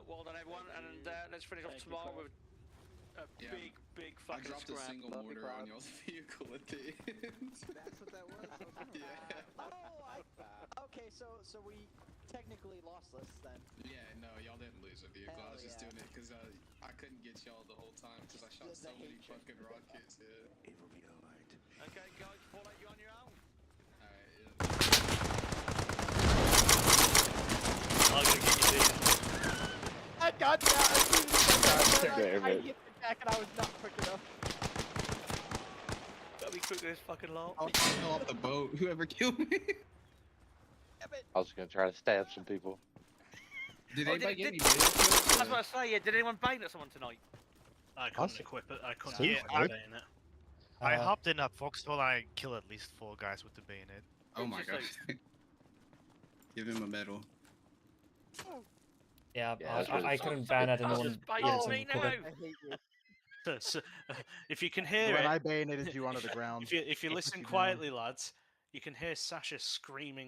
Speaker 1: Well done, everyone, and let's finish off tomorrow with a big fucking
Speaker 7: I dropped
Speaker 1: scrap.
Speaker 7: a single mortar on y'all's vehicle at the end.
Speaker 13: That's what that was?
Speaker 7: Yeah.
Speaker 13: Oh, okay, so we technically lost this then.
Speaker 7: Yeah, no, y'all didn't lose a vehicle. I was just doing it because I couldn't get y'all the whole time because I shot so many fucking rockets. Yeah.
Speaker 15: It will be alright.
Speaker 1: Okay, guys, follow you on your own.
Speaker 7: Alright, yeah.
Speaker 1: I'm gonna get you this.
Speaker 13: I got that. I hit the back and I was not quick enough.
Speaker 1: Gotta be quick with this fucking lot.
Speaker 7: I fell off the boat. Whoever killed me.
Speaker 19: I was gonna try to stab some people.
Speaker 7: Did anybody get any
Speaker 1: I was about to say, yeah, did anyone bang at someone tonight?
Speaker 2: I couldn't equip it. I couldn't
Speaker 20: Yeah,
Speaker 2: get it.
Speaker 20: I hopped in a foxhole and I killed at least 4 guys with the bayonet.
Speaker 7: Oh my god. Give him a medal.
Speaker 4: Yeah, I couldn't ban it and no one
Speaker 2: So, if you can hear
Speaker 21: when
Speaker 2: it,
Speaker 21: I bayoneted you onto the ground.
Speaker 2: If you listen quietly, lads, you can hear Sasha screaming